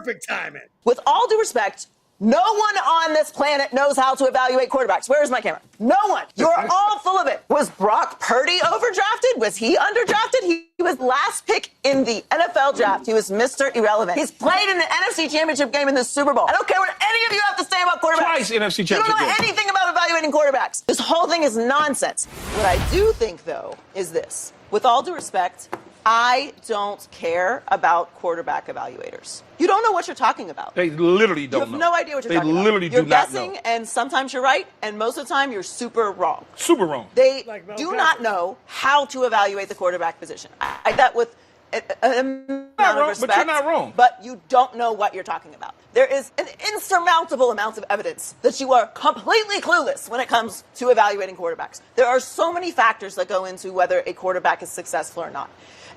Perfect timing. With all due respect, no one on this planet knows how to evaluate quarterbacks. Where is my camera? No one. You're all full of it. Was Brock Purdy overdrafted? Was he underdrafted? He was last pick in the NFL draft. He was Mr. Irrelevant. He's played in the NFC Championship game in the Super Bowl. I don't care what any of you have to say about quarterbacks. Twice NFC Championship game. You don't know anything about evaluating quarterbacks. This whole thing is nonsense. What I do think, though, is this. With all due respect, I don't care about quarterback evaluators. You don't know what you're talking about. They literally don't know. You have no idea what you're talking about. They literally do not know. You're guessing, and sometimes you're right, and most of the time you're super wrong. Super wrong. They do not know how to evaluate the quarterback position. I that with an amount of respect, but you're not wrong. But you don't know what you're talking about. There is an insurmountable amount of evidence that you are completely clueless when it comes to evaluating quarterbacks. There are so many factors that go into whether a quarterback is successful or not.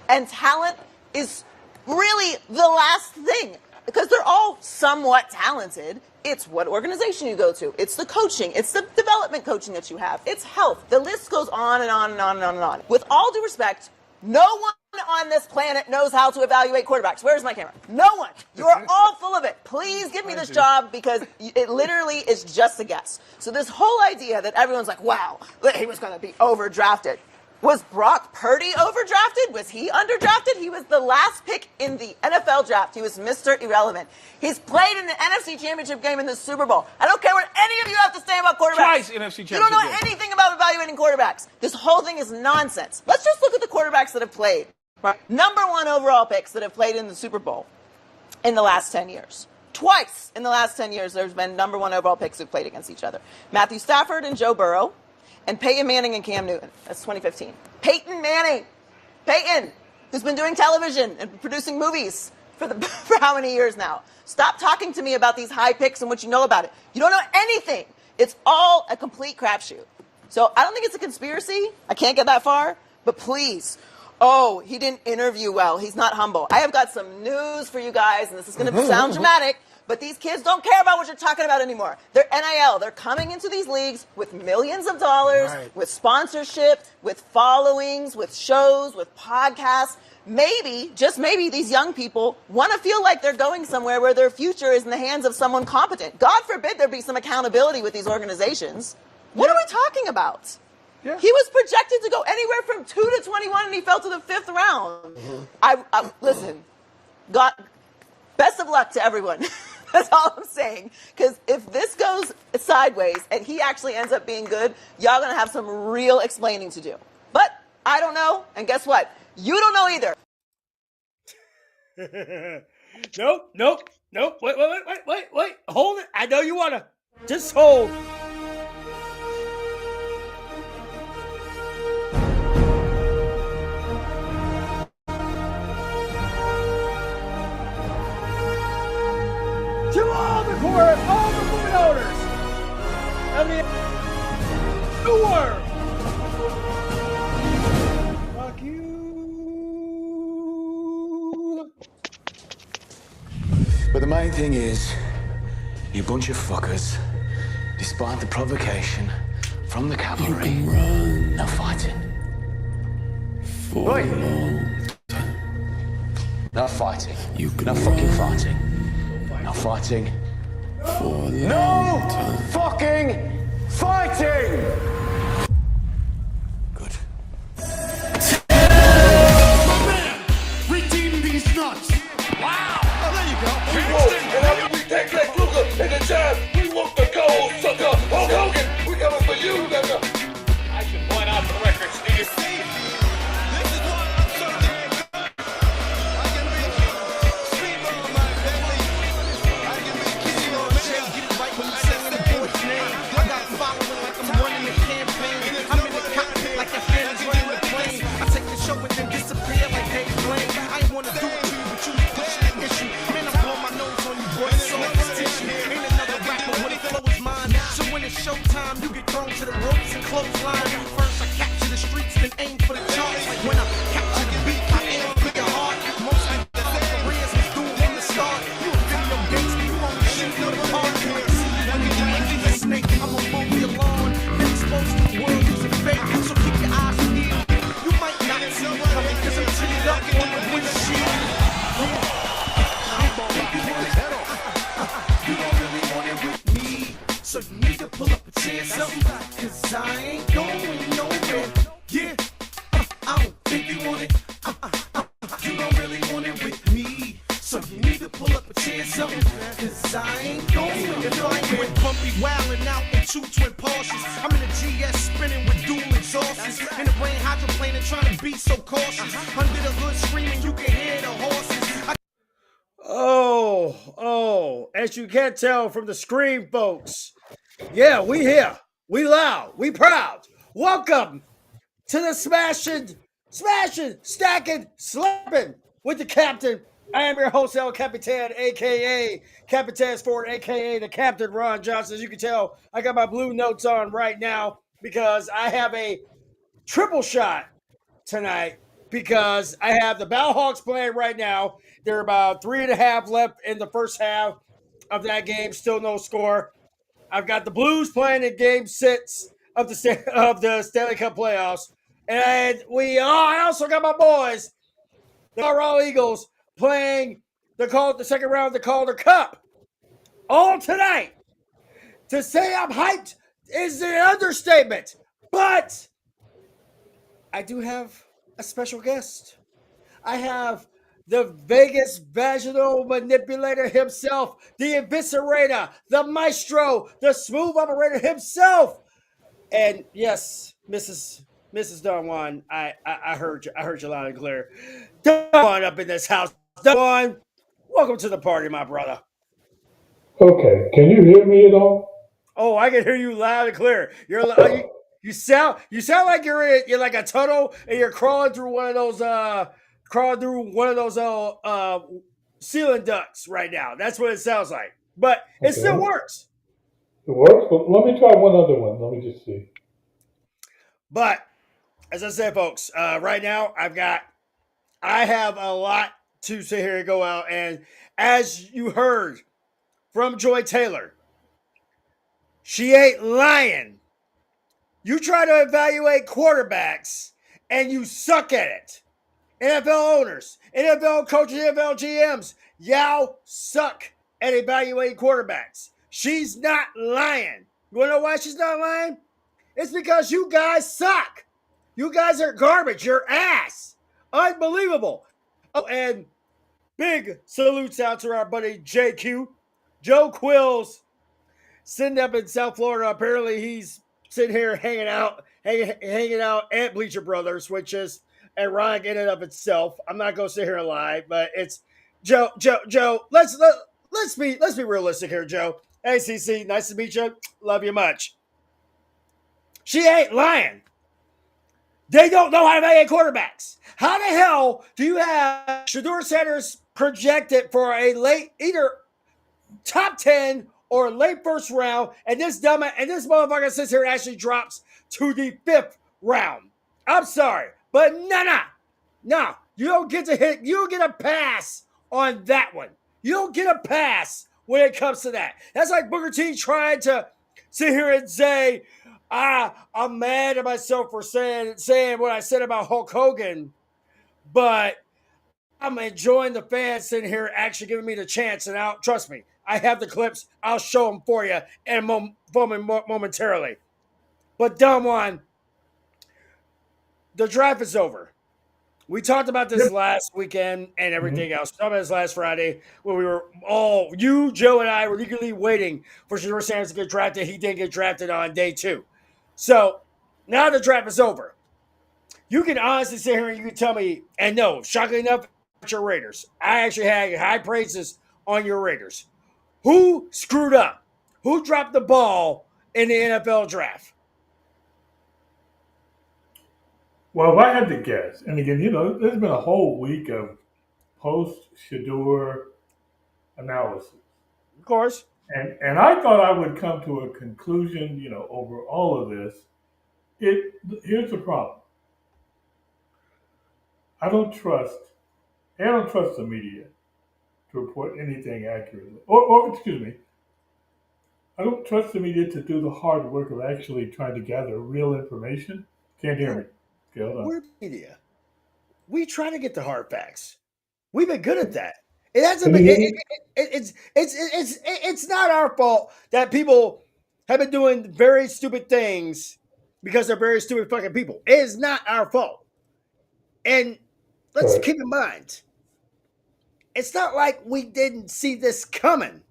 And talent is really the last thing, because they're all somewhat talented. It's what organization you go to. It's the coaching. It's the development coaching that you have. It's health. The list goes on and on and on and on and on. With all due respect, no one on this planet knows how to evaluate quarterbacks. Where's my camera? No one. You're all full of it. Please give me this job, because it literally is just a guess. So this whole idea that everyone's like, wow, he was going to be overdrafted. Was Brock Purdy overdrafted? Was he underdrafted? He was the last pick in the NFL draft. He was Mr. Irrelevant. He's played in the NFC Championship game in the Super Bowl. I don't care what any of you have to say about quarterbacks. Twice NFC Championship You don't know game. anything about evaluating quarterbacks. This whole thing is nonsense. Let's just look at the quarterbacks that have played. Right. Number one overall picks that have played in the Super Bowl in the last 10 years. Twice in the last 10 years, there's been number one overall picks who've played against each other. Matthew Stafford and Joe Burrow. And Peyton Manning and Cam Newton. That's 2015. Peyton Manning. Peyton, who's been doing television and producing movies for how many years now? Stop talking to me about these high picks and what you know about it. You don't know anything. It's all a complete crapshoot. So I don't think it's a conspiracy. I can't get that far. But please, he didn't interview well. He's not humble. I have got some news for you guys, and this is going to sound dramatic. But these kids don't care about what you're talking about anymore. They're NIL. They're coming into these leagues with millions of dollars, with sponsorship, with followings, with shows, with podcasts. Maybe, just maybe, these young people want to feel like they're going somewhere where their future is in the hands of someone competent. God forbid there be some accountability with these organizations. What are we talking about? Yeah. He was projected to go anywhere from 2 to 21, and he fell to the 5th round. Listen, God, best of luck to everyone. That's all I'm saying. Because if this goes sideways and he actually ends up being good, y'all going to have some real explaining to do. But I don't know. And guess what? You don't know either. Nope. Wait. Hold it. I know you want to. Just hold. To all the movie owners of the world, fuck you. But the main thing is, you bunch of fuckers, despite the provocation from the cavalry, no fighting. Oi. No fighting. No fucking fighting. No fighting. No fucking fighting! Good. Redeem these nuts! Wow! Oh, there you go. And we take that Luger in the jab. We want the gold, sucker. Hulk Hogan, we coming for you, nigga. I should point out the record, Steve. This is what I'm so damn good. I can be Speedball, my baby. I can be King on Jay. Get it right when you say the boy's name. I got a following like I'm running a campaign. I'm in the cockpit like a fan running the plane. I take the show and then disappear like Dave Blaine. I ain't wanna do it to you, but you pushing the issue. Man, I blow my nose on you, boy. So it's tissue. Ain't another rapper when it flow is mine. So when it's showtime, you get thrown to the ropes and clothesline. First I capture the streets, then aim for the charts. Like when I capture the beat, I aim for your heart. Most of the careers was doomed from the start. You a video gangster, you on the shit for the part. Like see you when you ain't a snake. I'm a mow your lawn. Been exposed to the world using fake. So keep your eyes peeled. You might not see me coming, cause I'm tinted up on the windshield. Cause I ain't going nowhere. Yeah, I don't think you want it. You don't really want it with me. So you need to pull up a chair, something. Cause I ain't going nowhere. With bumpy wildin' out in two twin Porsches. I'm in a GS spinning with dual exhausts. In the rain hydroplaning trying to be so cautious. Under the hood screaming, you can hear the horses. Oh, as you can't tell from the screen, folks. Yeah, we here. We loud. We proud. Welcome to the smashing, stacking, slapping with the captain. I am your host, El Capitan, a.k.a. Capitan Sport, a.k.a. the Captain Ron Johnson. As you can tell, I got my blue notes on right now because I have a triple shot tonight because I have the Bellhawks playing right now. There are about 3.5 left in the first half of that game. Still no score. I've got the Blues playing in Game 6 of the Stanley Cup playoffs, and I also got my boys, the Colorado Eagles, playing the second round of the Calder Cup. All tonight. To say I'm hyped is an understatement, but I do have a special guest. I have the Vegas vaginal manipulator himself, the eviscerator, the maestro, the smooth operator himself. And yes, Mrs. Don Juan, I heard you. I heard you loud and clear. Don Juan up in this house. Don Juan, welcome to the party, my brother. Okay, can you hear me at all? Oh, I can hear you loud and clear. You sound like you're like a tunnel and you're crawling through one of those ceiling ducts right now. That's what it sounds like. But it still Okay, works. it works. But let me try one other one. Let me just see. But as I said, folks, right now I have a lot to sit here and go out. And as you heard from Joy Taylor, she ain't lying. You try to evaluate quarterbacks and you suck at it. NFL owners, NFL coaches, NFL GMs, y'all suck at evaluating quarterbacks. She's not lying. You want to know why she's not lying? It's because you guys suck. You guys are garbage. You're ass. Unbelievable. Oh, and big salutes out to our buddy JQ, Joe Quills, sitting up in South Florida. Apparently, he's sitting here hanging out at Bleacher Brothers, which is ironic in and of itself. I'm not going to sit here and lie, but it's Joe. Let's be realistic here, Joe. Hey, CC, nice to meet you. Love you much. She ain't lying. They don't know how to evaluate quarterbacks. How the hell do you have Shedeur Sanders projected for a late either top 10 or late first round, and this motherfucker sits here and actually drops to the 5th round? I'm sorry, but no, you don't get to hit. You don't get a pass on that one. You don't get a pass when it comes to that. That's like Booker T trying to sit here and say, I'm mad at myself for saying what I said about Hulk Hogan, but I'm enjoying the fans sitting here actually giving me the chance. And trust me, I have the clips. I'll show them for you momentarily. But Don Juan, the draft is over. We talked about this last weekend and everything else. We talked about this last Friday when we were you, Joe, and I were eagerly waiting for Shedeur Sanders to get drafted. He didn't get drafted on day 2. So now the draft is over. You can honestly sit here and you can tell me, and no, shockingly enough, your Raiders. I actually had high praises on your Raiders. Who screwed up? Who dropped the ball in the NFL draft? Well, if I had to guess, and again, there's been a whole week of post-Shedeur analysis. Of course. And I thought I would come to a conclusion, over all of this. Here's the problem. I don't trust the media to report anything accurately. Or excuse me, I don't trust the media to do the hard work of actually trying to gather real information. Can't hear me. Okay, hold on. We're media. We try to get the hard facts. We've been good at that. It hasn't been. It's not our fault that people have been doing very stupid things because they're very stupid fucking people. It is not our fault. And let's Right. keep in mind, it's not like we didn't see this coming.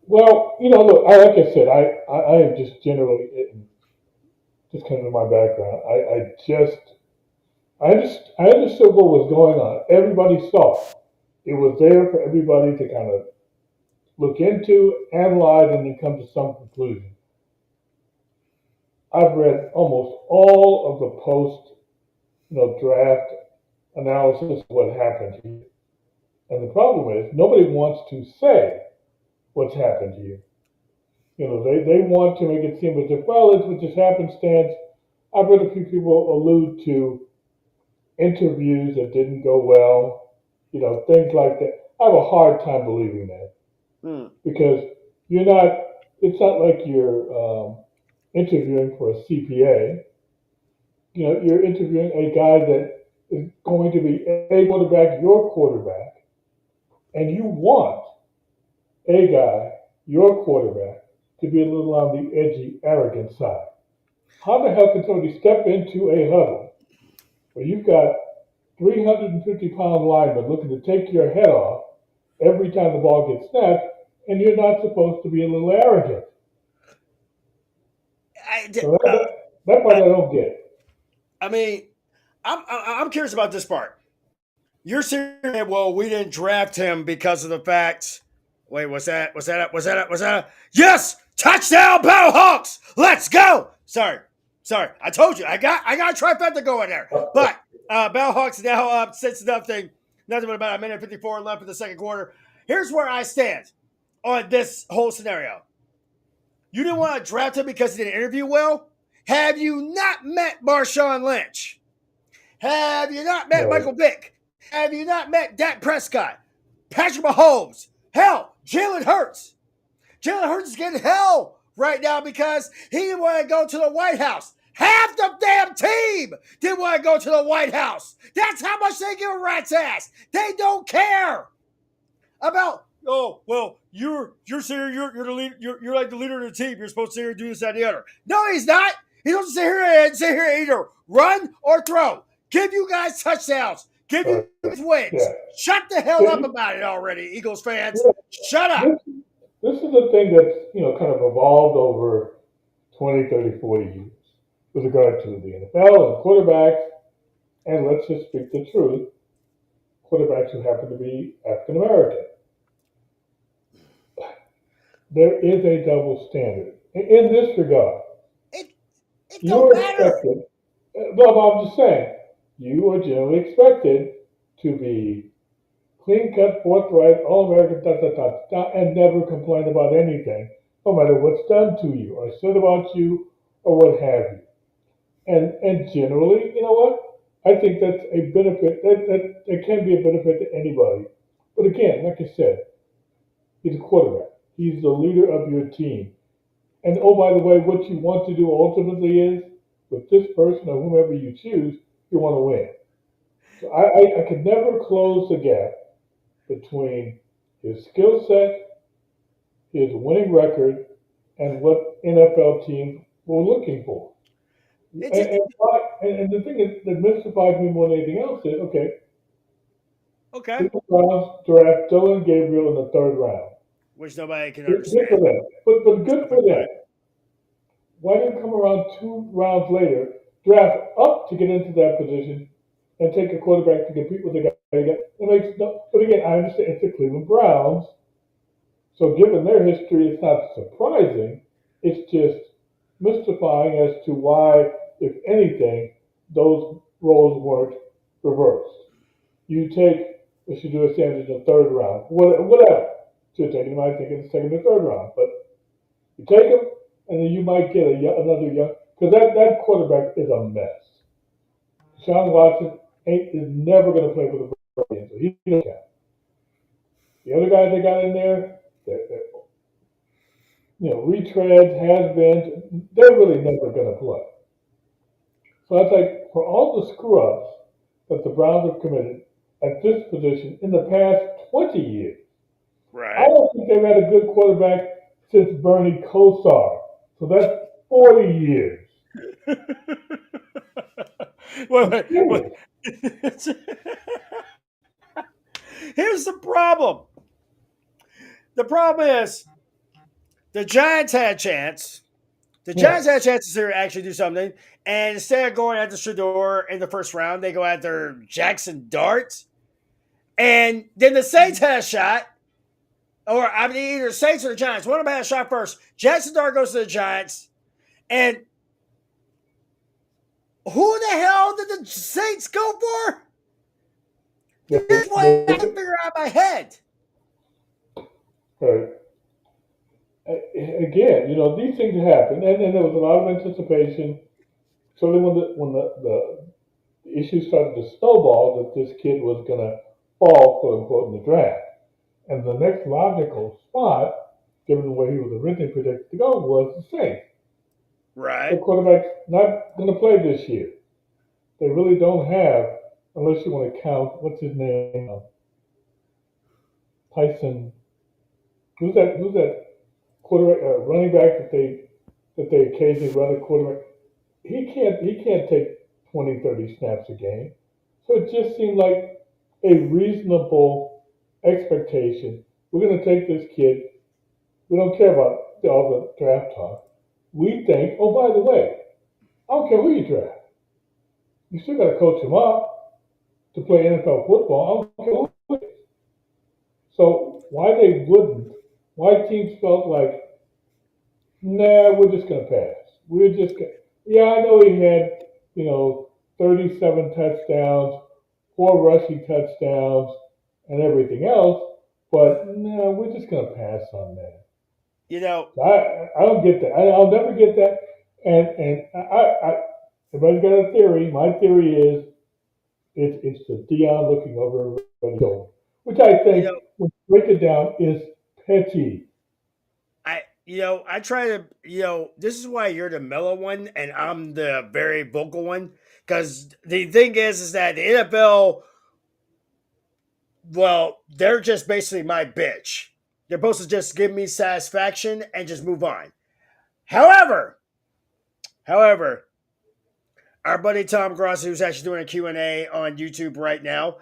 Well, look, like I said, I am just generally, just kind of my background. I understood what was going on. Everybody saw it. It was there for everybody to kind of look into, analyze, and then come to some conclusion. I've read almost all of the post, draft analysis of what happened here. And the problem is nobody wants to say what's happened here. They want to make it seem as if, well, it's just happenstance. I've read a few people allude to interviews that didn't go well, things like that. I have a hard time believing that Hmm. because it's not like you're interviewing for a CPA. You're interviewing a guy that is going to be a quarterback, your quarterback, and you want a guy, your quarterback, to be a little on the edgy, arrogant side. How the hell can somebody step into a huddle where you've got 350-pound linemen looking to take your head off every time the ball gets snapped, and you're not supposed to be a little arrogant? I, So uh, that part I don't get. I mean, I'm curious about this part. You're saying, well, we didn't draft him because of the fact. Wait, what's that? Was that? Was that? Was that? Yes, touchdown, Bellhawks! Let's go. Sorry. I told you, I got a trifecta going there. But Bellhawks now up 6-0. Nothing but about a minute 54 left in the second quarter. Here's where I stand on this whole scenario. You didn't want to draft him because he didn't interview well. Have you not met Marshawn Lynch? Have you not met Right. Michael Vick? Have you not met Dak Prescott? Patrick Mahomes? Hell, Jalen Hurts. Jalen Hurts is getting hell right now because he didn't want to go to the White House. Half the damn team didn't want to go to the White House. That's how much they give a rat's ass. They don't care about. Oh well, you're you're the leader. You're like the leader of the team. You're supposed to sit here and do this, that, and the other. No, he's not. He's supposed to sit here and either run or throw. Give you guys touchdowns. Give you Right. guys wins. Yeah. Shut the hell up about it already, Eagles fans. Shut up. This is the thing that's kind of evolved over 20, 30, 40 years with regard to the NFL and quarterbacks. And let's just speak the truth: quarterbacks who happen to be African American. There is a double standard in this regard. It it You don't are matter. expected. No, I'm just saying, you are generally expected to be clean cut, forthright, all American, and never complain about anything, no matter what's done to you or said about you or what have you. And generally, you know what? I think that's a benefit. That can be a benefit to anybody. But again, like I said, he's a quarterback. He's the leader of your team. And oh, by the way, what you want to do ultimately is, with this person or whomever you choose, you want to win. So I could never close the gap between his skill set, his winning record, and what NFL teams were looking for. It And, just and, and the thing is, that mystifies me more than anything else is, okay, okay, the Browns draft Dylan Gabriel in the third round. which nobody can Good for understand. them. But It's good nothing for them. but Why didn't come around 2 rounds later, draft up to get into that position, and take a quarterback to compete with the guy you got? It makes no. But again, I understand it's the Cleveland Browns, so given their history, it's not surprising. It's just mystifying as to why, if anything, those roles weren't reversed. You take, they should do a Sanders in the third round, whatever. Should have taken him, I think, in the second or third round. But you take him, and then you might get another young, because that quarterback is a mess. Sean Watson is never going to play for the Browns, so he don't count. The other guys they got in there, they're retreads, has-beens, they're really never going to play. So it's like, for all the screw-ups that the Browns have committed at this position in the past 20 years, I right. don't think they've had a good quarterback since Bernie Kosar. So that's 40 years. wait, wait. Serious. Here's the problem. The problem is the Giants had a chance. The Yeah. Giants had a chance to actually do something, and instead of going after Shador in the first round, they go after Jackson Dart. And then the Saints had a shot, or I mean, either the Saints or the Giants. One of them had a shot first. Jackson Dart goes to the Giants, and who the hell did the Saints go for? This is what I have to figure out in my head. Right. Again, these things happen, and there was a lot of anticipation. So then, when the issue started to snowball, that this kid was going to fall, quote unquote, in the draft, and the next logical spot, given the way he was originally predicted to go, was the Saints. The Right. quarterback's not going to play this year. They really don't have, unless you want to count what's his name, Tyson. Who's that? Who's that quarterback, running back that they occasionally run a quarterback? He can't take 20, 30 snaps a game. So it just seemed like a reasonable expectation. We're going to take this kid. We don't care about all the draft talk. We think, oh, by the way, I don't care who you draft. You still got to coach him up to play NFL football. I don't care who it is. So why teams felt like, nah, we're just going to pass. We're just going to, yeah, I know he had, 37 touchdowns, 4 rushing touchdowns, and everything else, but no, we're just going to pass on that. You know, I don't get that. I'll never get that. And everybody's got a theory. My theory is it's the Dion looking over everybody's shoulder, which I you think, know, when you break it down, is petty. I try to, this is why you're the mellow one and I'm the very vocal one. Because the thing is that the NFL, well, they're just basically my bitch. They're supposed to just give me satisfaction and just move on. However, however, our buddy Tom Grossi, who's actually doing a Q&A on YouTube right now,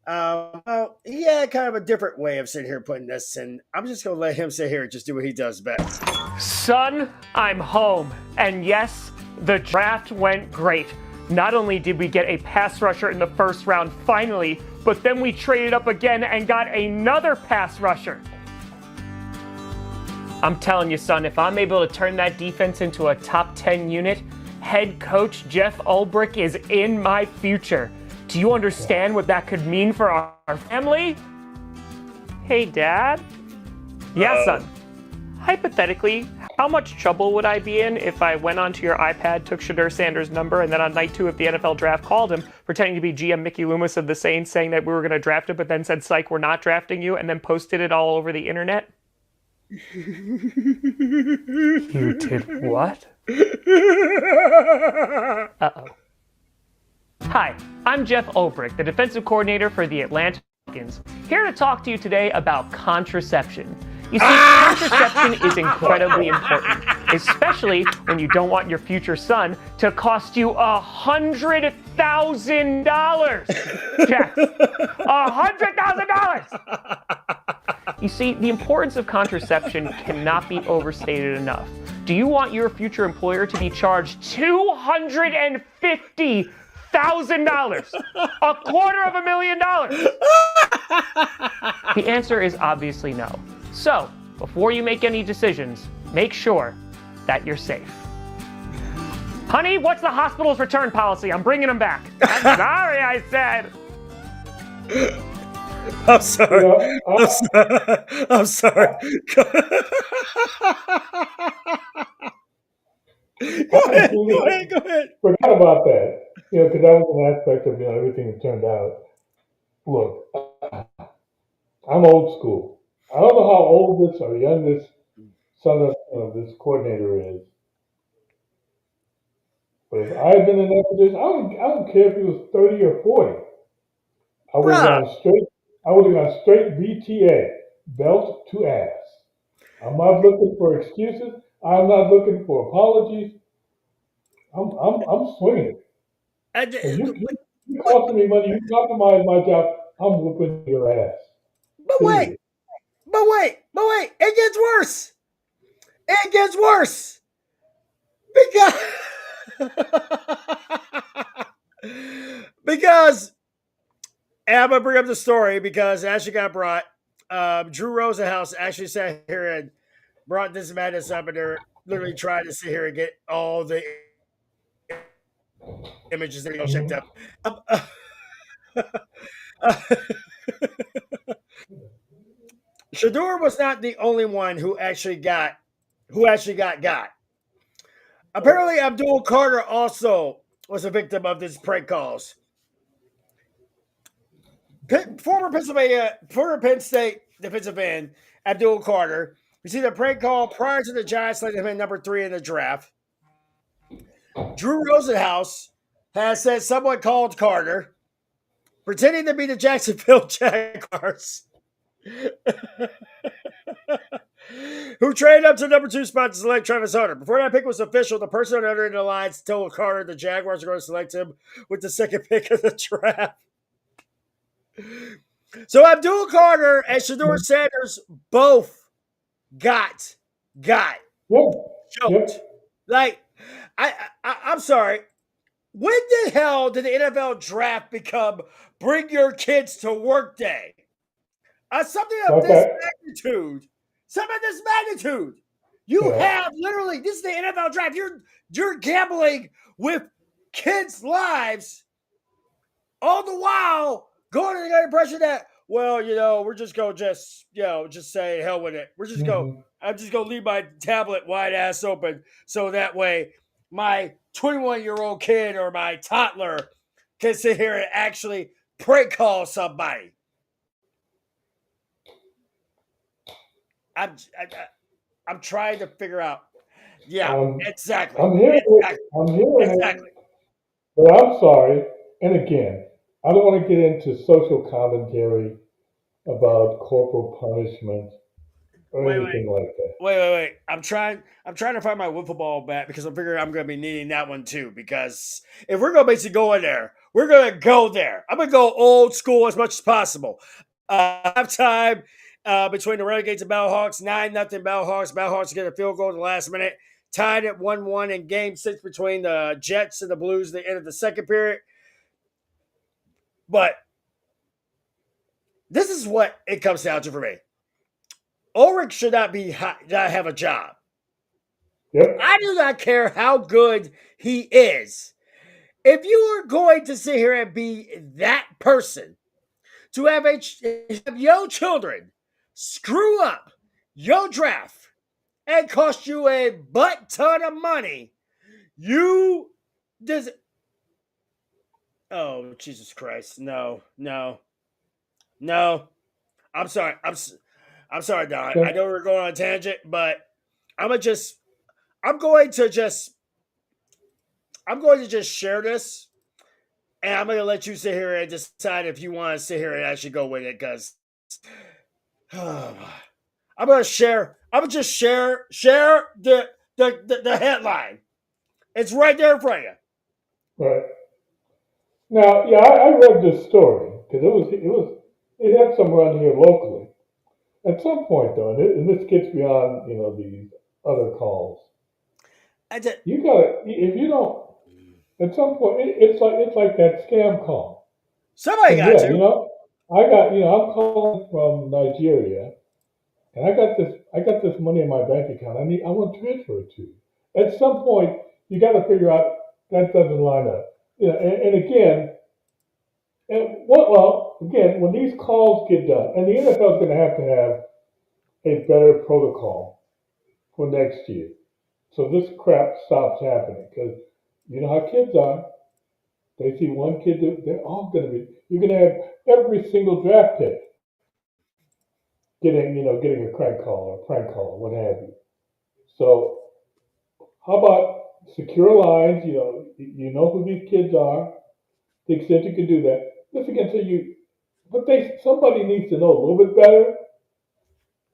well, he had kind of a different way of sitting here putting this, and I'm just going to let him sit here and just do what he does best. Son, I'm home. And yes, the draft went great. Not only did we get a pass rusher in the first round finally, but then we traded up again and got another pass rusher. I'm telling you, son, if I'm able to turn that defense into a top 10 unit, head coach Jeff Ulbrich is in my future. Do you understand what that could mean for our family? Hey, Dad? Yeah, son. Hypothetically, how much trouble would I be in if I went onto your iPad, took Shador Sanders' number, and then on night 2 of the NFL draft called him, pretending to be GM Mickey Loomis of the Saints, saying that we were going to draft him, but then said, psych, we're not drafting you, and then posted it all over the internet? You did what? Uh-oh. Hi, I'm Jeff Ulbrich, the defensive coordinator for the Atlanta Falcons, here to talk to you today about contraception. You see, contraception is incredibly important, especially when you don't want your future son to cost you $100,000. Jack, $100,000! You see, the importance of contraception cannot be overstated enough. Do you want your future employer to be charged $250,000? $250,000? The answer is obviously no. So, before you make any decisions, make sure that you're safe. Honey, what's the hospital's return policy? I'm bringing them back. I'm sorry, I said. I'm sorry. I'm sorry. Go ahead. Go ahead. Forgot about that. Because that was an aspect of everything that turned out. Look, I'm old school. I don't know how old this or young this son of this coordinator is, but if I had been in that position, I don't care if he was 30 or 40. I would have Bruh. gone straight. I would have gone straight BTA, belt to ass. I'm not looking for excuses. I'm not looking for apologies. I'm swinging. And, If you but, costing me money, you compromise my job, I'm whooping your ass. but wait, Period. but wait, it gets worse. It gets worse because because and I'm gonna bring up the story because it actually got brought. Drew Rosenhaus actually sat here and brought this madness up, and they're literally trying to sit here and get all the images that are all shipped up. Hmm. Um, Shador was not the only one who actually got. Apparently, Abdul Carter also was a victim of these prank calls. Former Penn State defensive end Abdul Carter received a prank call prior to the Giants selecting him at number 3 in the draft. Drew Rosenhaus has said someone called Carter pretending to be the Jacksonville Jaguars, who traded up to the number 2 spot to select Travis Hunter. Before that pick was official, the person under the lines told Carter the Jaguars are going to select him with the second pick of the draft. So Abdul Carter and Shador Sanders both got got Yep. choked. Yep. Like, I'm sorry. When the hell did the NFL draft become bring your kids to work day? Something of Like this that. magnitude. Something of this magnitude. You Yeah. have literally this is the NFL draft. You're gambling with kids' lives all the while going to the impression that, well, we're just gonna just say hell with it. Hmm. I'm just gonna leave my tablet wide ass open so that way my 21-year-old kid or my toddler can sit here and actually prank call somebody. I'm I, I'm trying to figure out. Yeah, Um, exactly, I'm hearing it. exactly, I'm hearing exactly. it. But I'm sorry. And again, I don't want to get into social commentary about corporal punishment or Wait, wait. anything like that. Wait. I'm trying to find my wiffle ball bat because I'm figuring I'm gonna be needing that one too. Because if we're gonna basically go in there, we're gonna go there. I'm gonna go old school as much as possible. Halftime between the Renegades and Bellhawks, 9-0 Bellhawks. Bellhawks get a field goal at the last minute. Tied at 1-1 in game 6 between the Jets and the Blues at the end of the second period. But this is what it comes down to for me. Ulrich should not have a job. Yep. I do not care how good he is. If you are going to sit here and be that person to have your children screw up your draft and cost you a butt ton of money, you does. Oh Jesus Christ! No. I'm sorry. I'm sorry, Don. I Okay. know we're going on a tangent, but I'm gonna just. I'm going to just. I'm going to just share this. And I'm gonna let you sit here and decide if you want to sit here and actually go with it, because I'm gonna share. I'm gonna just share the headline. It's right there in front of you. Right. Now, yeah, I read this story because it had some run here locally. At some point, though, and this gets beyond these other calls. I just, You got to if you don't at some point it's like that scam call. somebody Because got yeah, to. I got I'm calling from Nigeria, and I got this money in my bank account. I want to transfer it to you. At some point, you got to figure out that doesn't line up. And again, again, when these calls get done, and the NFL is going to have a better protocol for next year, so this crap stops happening. Because you know how kids are. They see one kid, they're all going to be. You're going to have every single draft pick getting a crank call or a prank call, what have you. So how about secure lines? You know who these kids are. The extent you can do that. This again, but somebody needs to know a little bit better.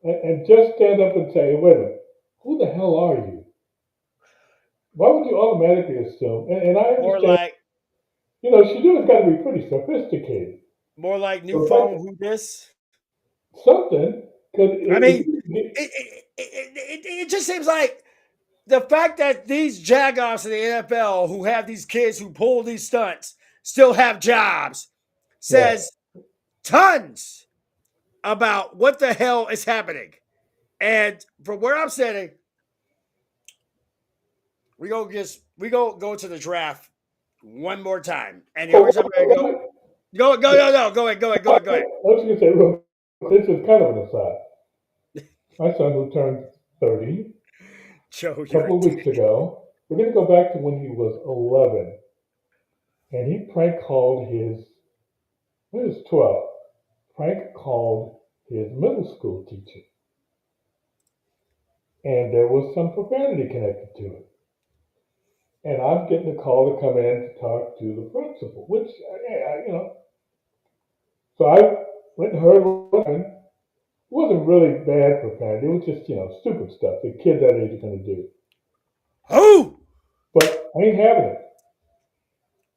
and just stand up and say, wait a minute, who the hell are you? Why would you automatically assume? And I More understand, like Shadu's got to be pretty sophisticated. new So if phone. Who this? something, because I mean, it just seems like the fact that these jagoffs in the NFL who have these kids who pull these stunts still have jobs yeah. says tons about what the hell is happening. And from where I'm sitting, we go to the draft one more time. And the only reason I'm gonna go ahead. I was going to say, real quick, this is kind of an aside. My son, who turned 30 Joe, a you're couple of weeks ago, we're going to go back to when he was 11. And he prank called he was 12, prank called his middle school teacher. And there was some profanity connected to it. And I'm getting a call to come in to talk to the principal, which, So I went and heard what happened. It wasn't really bad profanity. It was just, stupid stuff that kids that age are going to do. Who? But I ain't having it.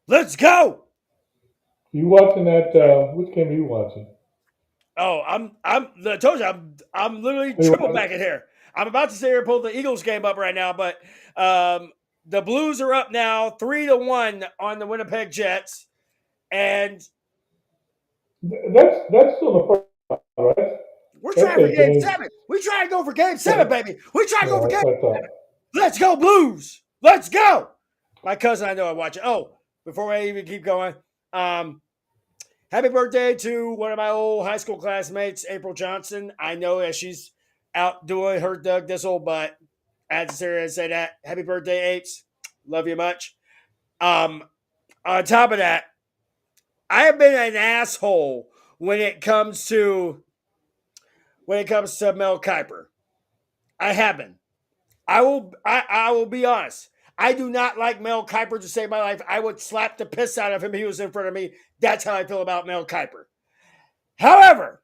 Let's go. You watching that? Which game are you watching? Oh, I told you, I'm literally You triple watching- backing here. I'm about to sit here and pull the Eagles game up right now, but the Blues are up now 3-1 on the Winnipeg Jets, and That's still the first round, right? we're That's trying for a game game. 7. We trying to go for game 7, baby. We trying to Yeah, go for that's game. what I thought. Let's go Blues. Let's go. My cousin, I know I watch it. Oh, before we even keep going, happy birthday to one of my old high school classmates, April Johnson. I know that she's out doing her Doug Dissel, but I had to sit here and say that. Happy birthday, Apes. Love you much. On top of that, I have been an asshole when it comes to Mel Kiper. I have been. I will be honest. I do not like Mel Kiper to save my life. I would slap the piss out of him if he was in front of me. That's how I feel about Mel Kiper. However,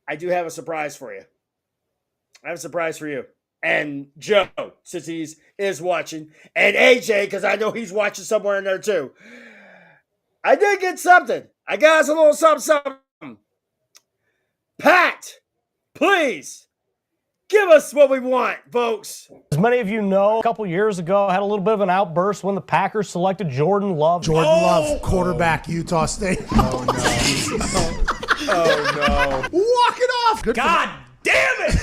I do have a surprise for you. I have a surprise for you. And Joe, since is watching, and AJ, because I know he's watching somewhere in there too. I did get something. I got us a little something. Pat, please give us what we want, folks. As many of you know, a couple years ago, I had a little bit of an outburst when the Packers selected Jordan Love. Love, quarterback, Utah State. Oh, no. Oh, no. Walk it off. God damn it!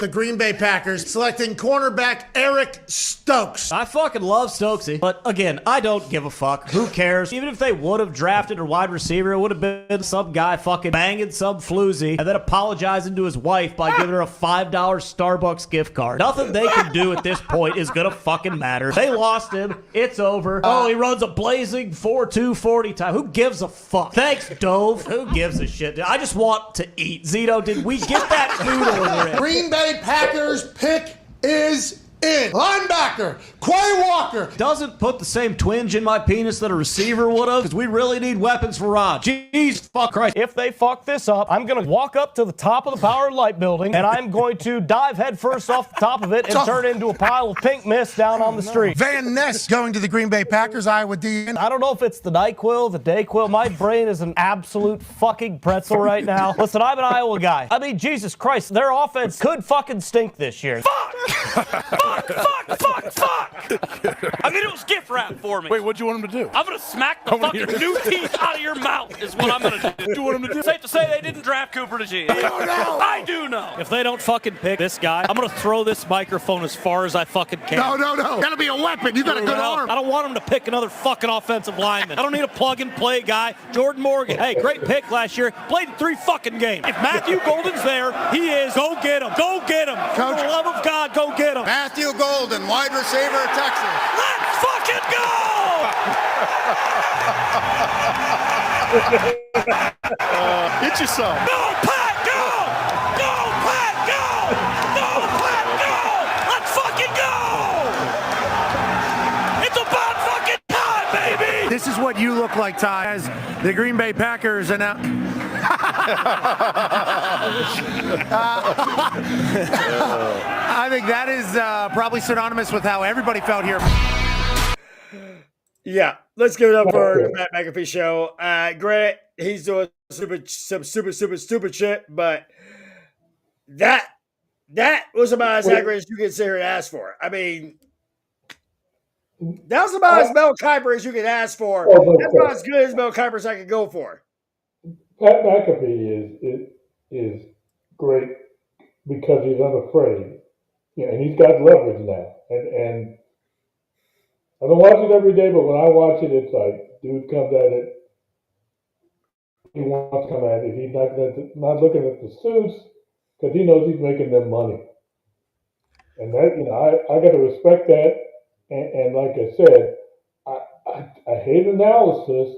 The Green Bay Packers selecting cornerback Eric Stokes. I fucking love Stokesy, but again, I don't give a fuck. Who cares? Even if they would have drafted a wide receiver, it would have been some guy fucking banging some floozy and then apologizing to his wife by giving her a $5 Starbucks gift card. Nothing they can do at this point is gonna fucking matter. They lost him. It's over. Oh, he runs a blazing 4.2 40 time. Who gives a fuck? Thanks, Dove. Who gives a shit? I just want to eat. Zito, did we get that food order in? Green Bay Packers pick is in. Linebacker, Quay Walker. Doesn't put the same twinge in my penis that a receiver would have, because we really need weapons for Rod. Jeez, fuck Christ. If they fuck this up, I'm going to walk up to the top of the Power and Light building, and I'm going to dive headfirst off the top of it and turn into a pile of pink mist down on the street. Van Ness going to the Green Bay Packers, Iowa D. I don't know if it's the NyQuil, the DayQuil. My brain is an absolute fucking pretzel right now. Listen, I'm an Iowa guy. I mean, Jesus Christ, their offense could fucking stink this year. Fuck! I'm gonna do a gift wrap for me. Wait, what do you want him to do? I'm gonna smack the fucking new teeth out of your mouth is what I'm gonna do. What do you want him to do? Safe to say they didn't draft Cooper DeJean. I do know. If they don't fucking pick this guy, I'm gonna throw this microphone as far as I fucking can. No. Gotta be a weapon. You got a good arm. I don't want him to pick another fucking offensive lineman. I don't need a plug-and-play guy. Jordan Morgan. Hey, great pick last year. Played in 3 fucking games. If Matthew Golden's there, he is. Go get him. Go get him. Coach. For the love of God, go get him. Matthew Golden, wide receiver, Texas. Let's fucking go! Get you some. Go, Pat, go! Go, Pat, go! Go, Pat, go! Let's fucking go! It's about fucking time, baby! This is what you look like, Ty, as the Green Bay Packers announce. I think that is probably synonymous with how everybody felt here. Yeah, let's give it up for the Matt McAfee show. Grant, he's doing some super stupid shit, but that was about as accurate as you can sit here and ask for. I mean, that was about as Mel Kiper as you could ask for. That's about as good as Mel Kiper as I could go for. Pat McAfee is great because he's unafraid. Yeah, and he's got leverage now. And I don't watch it every day, but when I watch it, it's like dude comes at it. He wants to come at it. He's not looking at the suits because he knows he's making them money. And that, I got to respect that. And like I said, I hate analysis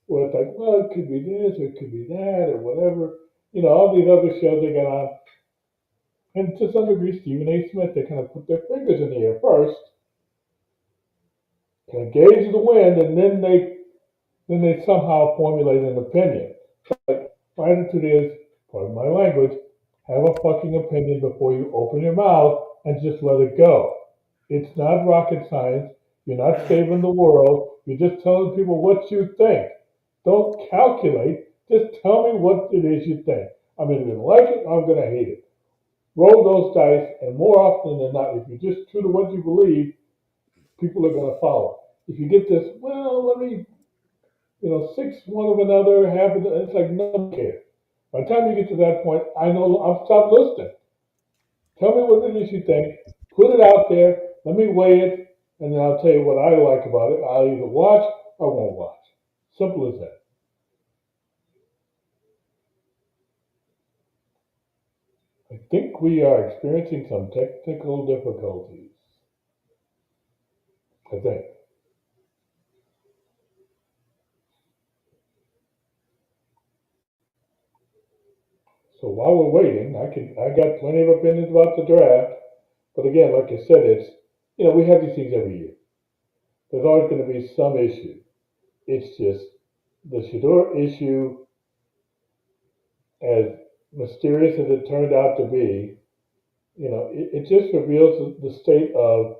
where it's like, well, it could be this or it could be that or whatever. All these other shows they got on. And to some degree, Stephen A. Smith, they kind of put their fingers in the air first, kind of gauge the wind, and then they somehow formulate an opinion. But my attitude is, pardon my language, have a fucking opinion before you open your mouth and just let it go. It's not rocket science. You're not saving the world. You're just telling people what you think. Don't calculate. Just tell me what it is you think. I'm either going to like it or I'm going to hate it. Roll those dice, and more often than not, if you're just true to what you believe, people are going to follow. If you get this, well, let me, six one of another, half of it's like no one cares. By the time you get to that point, I know I've stopped listening. Tell me what it is you think. Put it out there. Let me weigh it, and then I'll tell you what I like about it. I'll either watch or won't watch. Simple as that. I think we are experiencing some technical difficulties. I think. So while we're waiting, I got plenty of opinions about the draft. But again, like I said, we have these things every year. There's always going to be some issue. It's just the Shador issue, as mysterious as it turned out to be, it just reveals the state of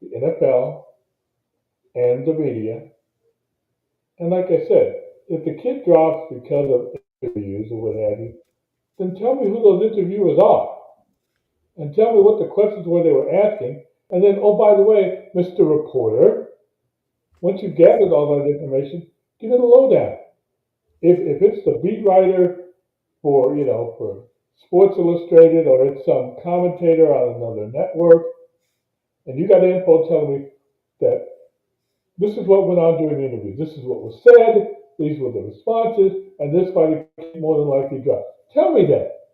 the NFL and the media. And like I said, if the kid drops because of interviews or what have you, then tell me who those interviewers are. And tell me what the questions were they were asking. And then, oh, by the way, Mr. Reporter, once you've gathered all that information, give it a lowdown. If it's the beat writer for Sports Illustrated, or it's some commentator on another network, and you got info telling me that this is what went on during the interview, this is what was said, these were the responses, and this fighter more than likely dropped. Tell me that.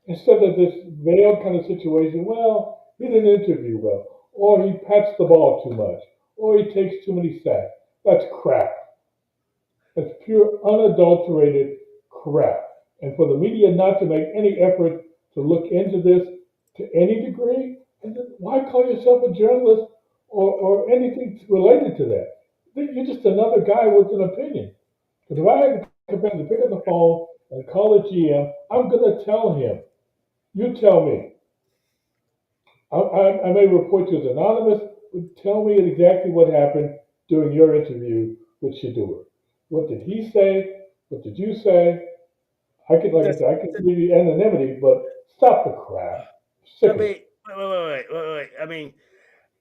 Instead of this veiled kind of situation, well, he didn't interview well, or he pats the ball too much, or he takes too many sacks. That's crap. That's pure, unadulterated crap. And for the media not to make any effort to look into this to any degree, and then why call yourself a journalist or anything related to that? You're just another guy with an opinion. Because if I had to pick up the phone and call the GM, I'm going to tell him, you tell me. I may report you as anonymous, but tell me exactly what happened during your interview with Shador. What did he say? What did you say? I could give you anonymity, but stop the crap. Sick of it. Wait. I mean,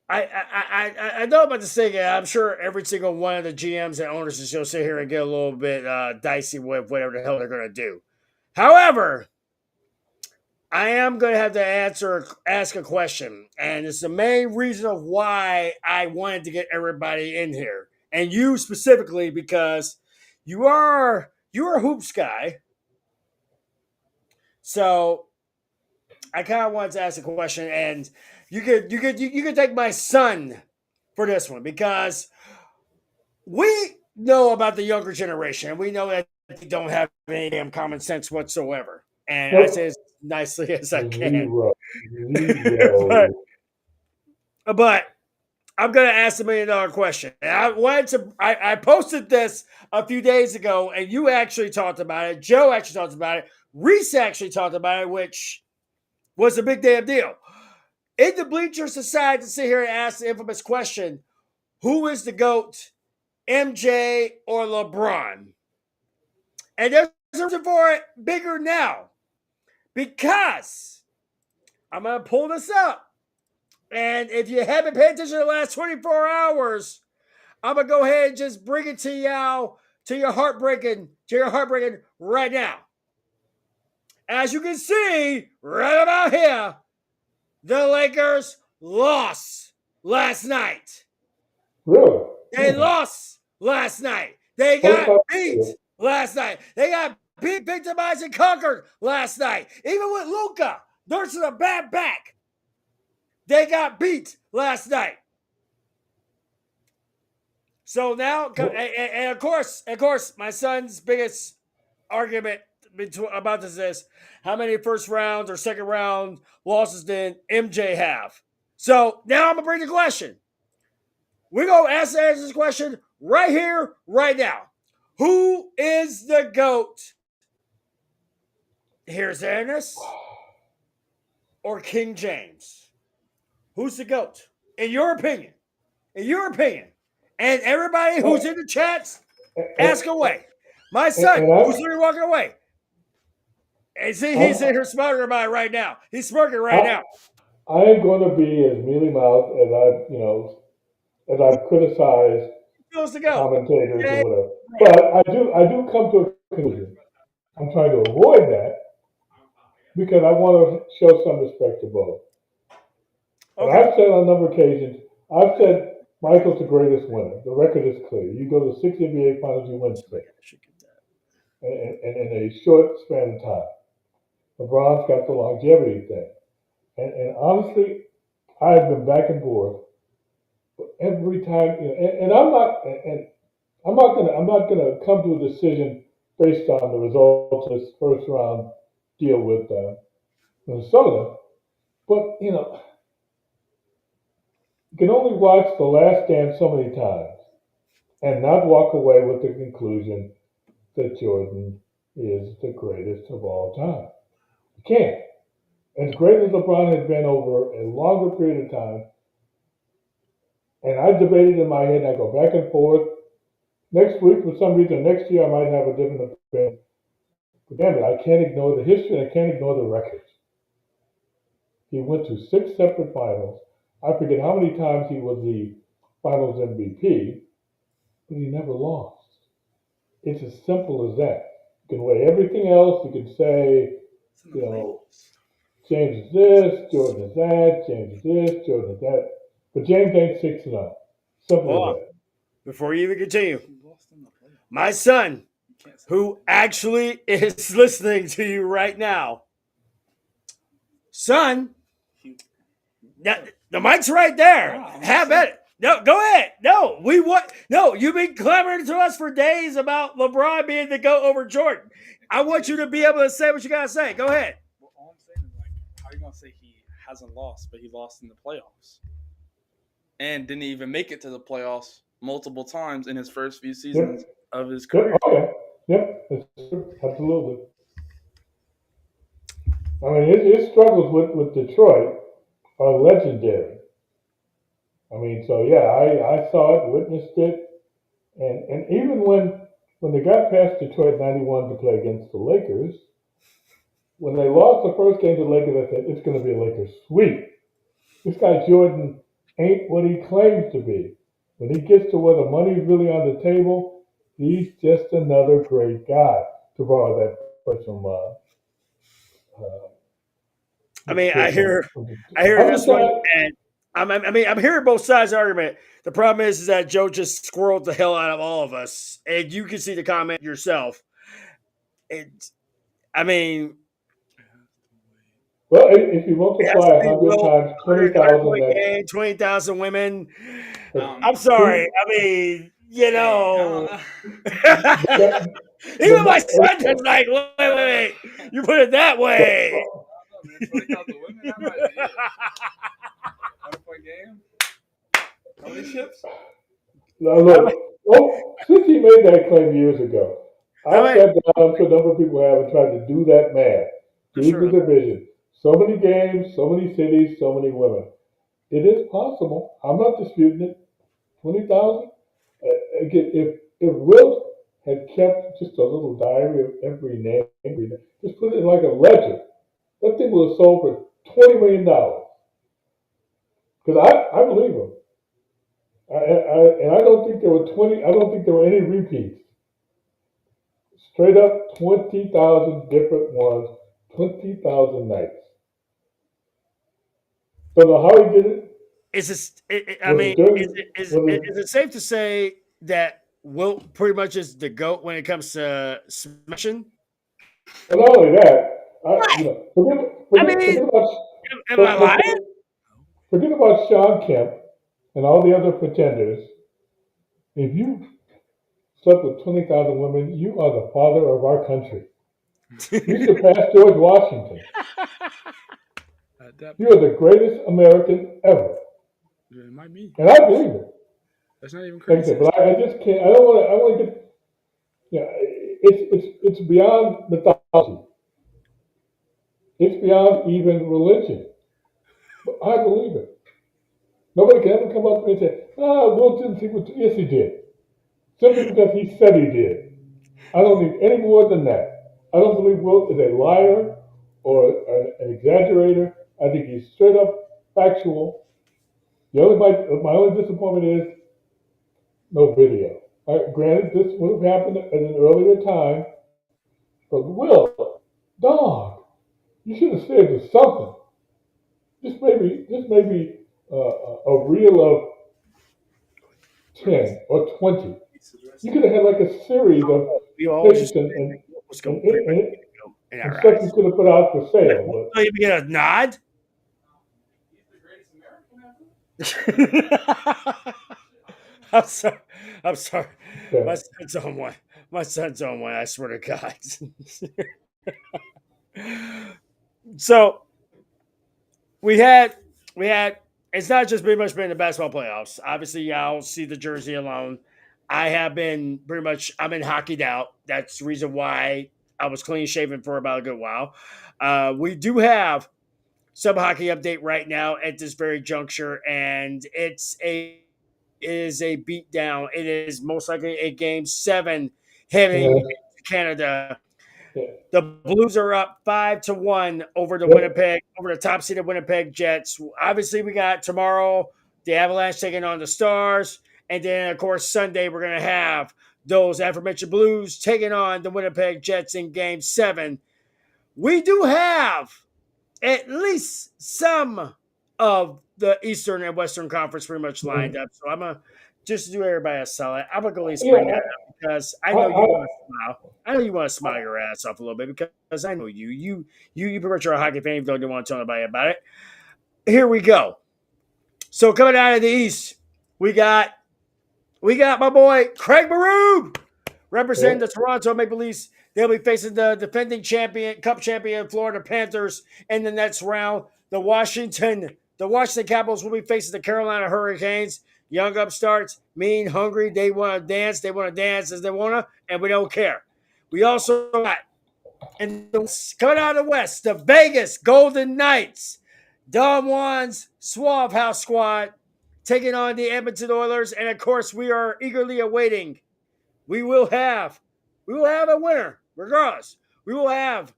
I know about this thing. I'm sure every single one of the GMs and owners is going to sit here and get a little bit dicey with whatever the hell they're going to do. However, I am going to have to ask a question, and it's the main reason of why I wanted to get everybody in here, and you specifically, because you're a hoops guy. So I kind of wanted to ask a question, and you could take my son for this one, because we know about the younger generation, and we know that they don't have any damn common sense whatsoever. And I say as nicely as I can. Zero. but I'm going to ask the $1 million question. And I posted this a few days ago, and you actually talked about it. Joe actually talked about it. Reese actually talked about it, which was a big damn deal. In the bleachers decided to sit here and ask the infamous question, who is the GOAT, MJ or LeBron? And there's a reason for it bigger now. Because I'm going to pull this up. And if you haven't paid attention to the last 24 hours, I'm going to go ahead and just bring it to y'all, to your heartbreaking right now. As you can see, right about here, the Lakers lost last night. Really? They lost last night. They got beat last night. They got beat, victimized, and conquered last night. Even with Luka nursing a bad back, they got beat last night. So now, and of course, my son's biggest argument about this is how many first round or second round losses did MJ have? So now I'm gonna bring the question. We're gonna answer this question right here, right now. Who is the GOAT? Here's Ernest or King James? Who's the GOAT? In your opinion. In your opinion. And everybody who's in the chats, ask away. My son, who's literally walking away. And see, he's in here smirking about it right now. He's smirking right now. I ain't going to be as mealy mouthed as I've criticized commentators or whatever. But I do come to a conclusion. I'm trying to avoid that because I want to show some respect to both. And I've said on a number of occasions, I've said Michael's the greatest winner. The record is clear. You go to 6 NBA finals, you win 6. And in a short span of time. LeBron's got the longevity thing. And honestly, I've been back and forth every time, and I'm not gonna come to a decision based on the results of this first round deal with Minnesota. But you can only watch The Last Dance so many times and not walk away with the conclusion that Jordan is the greatest of all time. You can't. As great as LeBron has been over a longer period of time, and I debated in my head, I go back and forth. Next week, for some reason, next year, I might have a different opinion. But damn it, I can't ignore the history, and I can't ignore the records. He went to 6 separate finals. I forget how many times he was the finals MVP, but he never lost. It's as simple as that. You can weigh everything else. You can say, James is this, Jordan is that, James is this, Jordan is that. But James ain't 6-0. Simple as that. Before you even continue, my son, who actually is listening to you right now, son, the mic's right there. Have at it. No, go ahead. No, you've been clamoring to us for days about LeBron being the GOAT over Jordan. I want you to be able to say what you gotta say. Go ahead. Well, all I'm saying is, how are you gonna say he hasn't lost, but he lost in the playoffs? And didn't even make it to the playoffs multiple times in his first few seasons of his career. Yep, absolutely. I mean, his struggles with Detroit are legendary. I mean, so yeah, I saw it, witnessed it, and even when they got past Detroit 91 to play against the Lakers, when they lost the first game to the Lakers, I said, it's going to be a Lakers sweep. This guy Jordan ain't what he claims to be. When he gets to where the money's really on the table, he's just another great guy, to borrow that word from I hear this one, and I'm hearing both sides of the argument. The problem is that Joe just squirreled the hell out of all of us, and you can see the comment yourself. Well, if you multiply 100 times 20,000, 20,000 women. I'm sorry. Even my son is like, wait. You put it that way. How many ships? Now look, since he made that claim years ago, How I've many? sat down, I'm sure a number of people have, and tried to do that math, I'm do the sure. division. So many games, so many cities, so many women. It is possible. I'm not disputing it. 20,000? Again, if Wilt had kept just a little diary of every name, just put it in like a ledger, that thing would have sold for $20 million. Because I believe him. And I don't think there were 20. I don't think there were any repeats. Straight up 20,000 different ones, 20,000 nights. Don't know how he did it. I Was mean, it during? Was is it safe to say that Wilt pretty much is the GOAT when it comes to smashing? Well, not only that, What? I mean, forget about am I lying? forget about Sean Kemp and all the other pretenders. If you slept with 20,000 women, you are the father of our country. You surpassed George Washington. At that You point, are the greatest American ever. it might be. And I believe it. That's not even Like I crazy. said, but I just can't. I don't want to. I want to get. Yeah, it's beyond mythology. It's beyond even religion. But I believe it. Nobody can ever come up to me and say, "Ah, Will didn't think what." Yes, he did. Simply because he said he did. I don't need any more than that. I don't believe Will is a liar or an exaggerator. I think he's straight up factual. My only disappointment is no video. Granted, this would have happened at an earlier time, but Will, dog, you should have saved us something. This may be a reel of 10 or 20. You could have had like a series of We always tapes just was and, going pretty much and, in and our stuff you eyes. could have put out for Like, sale. Wilt But don't even get a nod. I'm sorry. I'm sorry. yeah, My son's on one. My son's on one. I swear to God. So we had it's not just pretty much been the basketball playoffs. Obviously, y'all see the jersey alone. I have been pretty much I'm in hockeyed out. That's the reason why I was clean shaven for about a good while. We do have some hockey update right now at this very juncture, and it is a beatdown. It is most likely a game 7 heading yeah, to Canada. yeah, The Blues are up 5-1 over yep. over the top seeded Winnipeg Jets. Obviously, we got tomorrow the Avalanche taking on the Stars, and then of course Sunday we're gonna have those aforementioned Blues taking on the Winnipeg Jets in Game 7. We do have at least some of the Eastern and Western Conference pretty much lined Mhm. up. So I'm gonna just to do everybody a solid. I'm gonna go at least bring that Yeah, up because I I, know you I, want to smile. I know you want to smile your ass off a little bit because I know you. You pretty much are a hockey fan, even though you don't want to tell anybody about it. Here we go. So coming out of the East, we got my boy Craig Maroon representing yeah, the Toronto Maple Leafs. They'll be facing the defending cup champion Florida Panthers in the next round. The Washington Capitals will be facing the Carolina Hurricanes. Young upstarts, mean, hungry. They want to dance. They want to dance as they want to, and we don't care. We also got coming out of the West, the Vegas Golden Knights, Don Juan's Suave House Squad taking on the Edmonton Oilers, and of course, we are eagerly awaiting we will have a winner regardless. We will have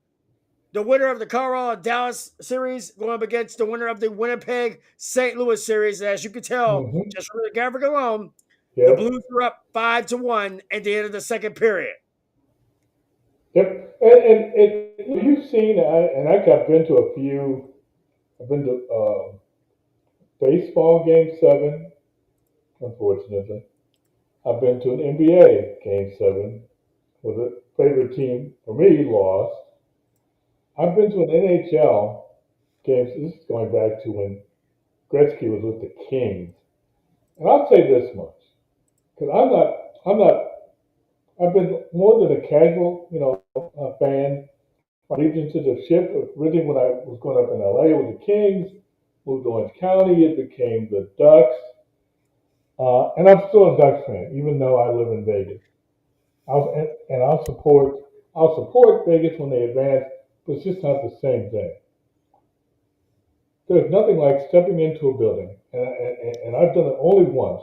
the winner of the Colorado Dallas series going up against the winner of the Winnipeg St. Louis series. As you can tell, hmm just from the graphic alone, the yep, Blues are up 5-1 at the end of the second period. yep. And you've seen, I've been to a few. I've been to baseball game 7, unfortunately. I've been to an NBA game 7 where the favorite team for me lost. I've been to an NHL game. This is going back to when Gretzky was with the Kings. And I'll say this much, because I'm not, I've been more than a casual, fan. My allegiance to the ship, really when I was growing up in LA with the Kings, moved to Orange County, it became the Ducks. And I'm still a Ducks fan, even though I live in Vegas. I'll support Vegas when they advance, but it's just not the same thing. There's nothing like stepping into a building, and I've done it only once.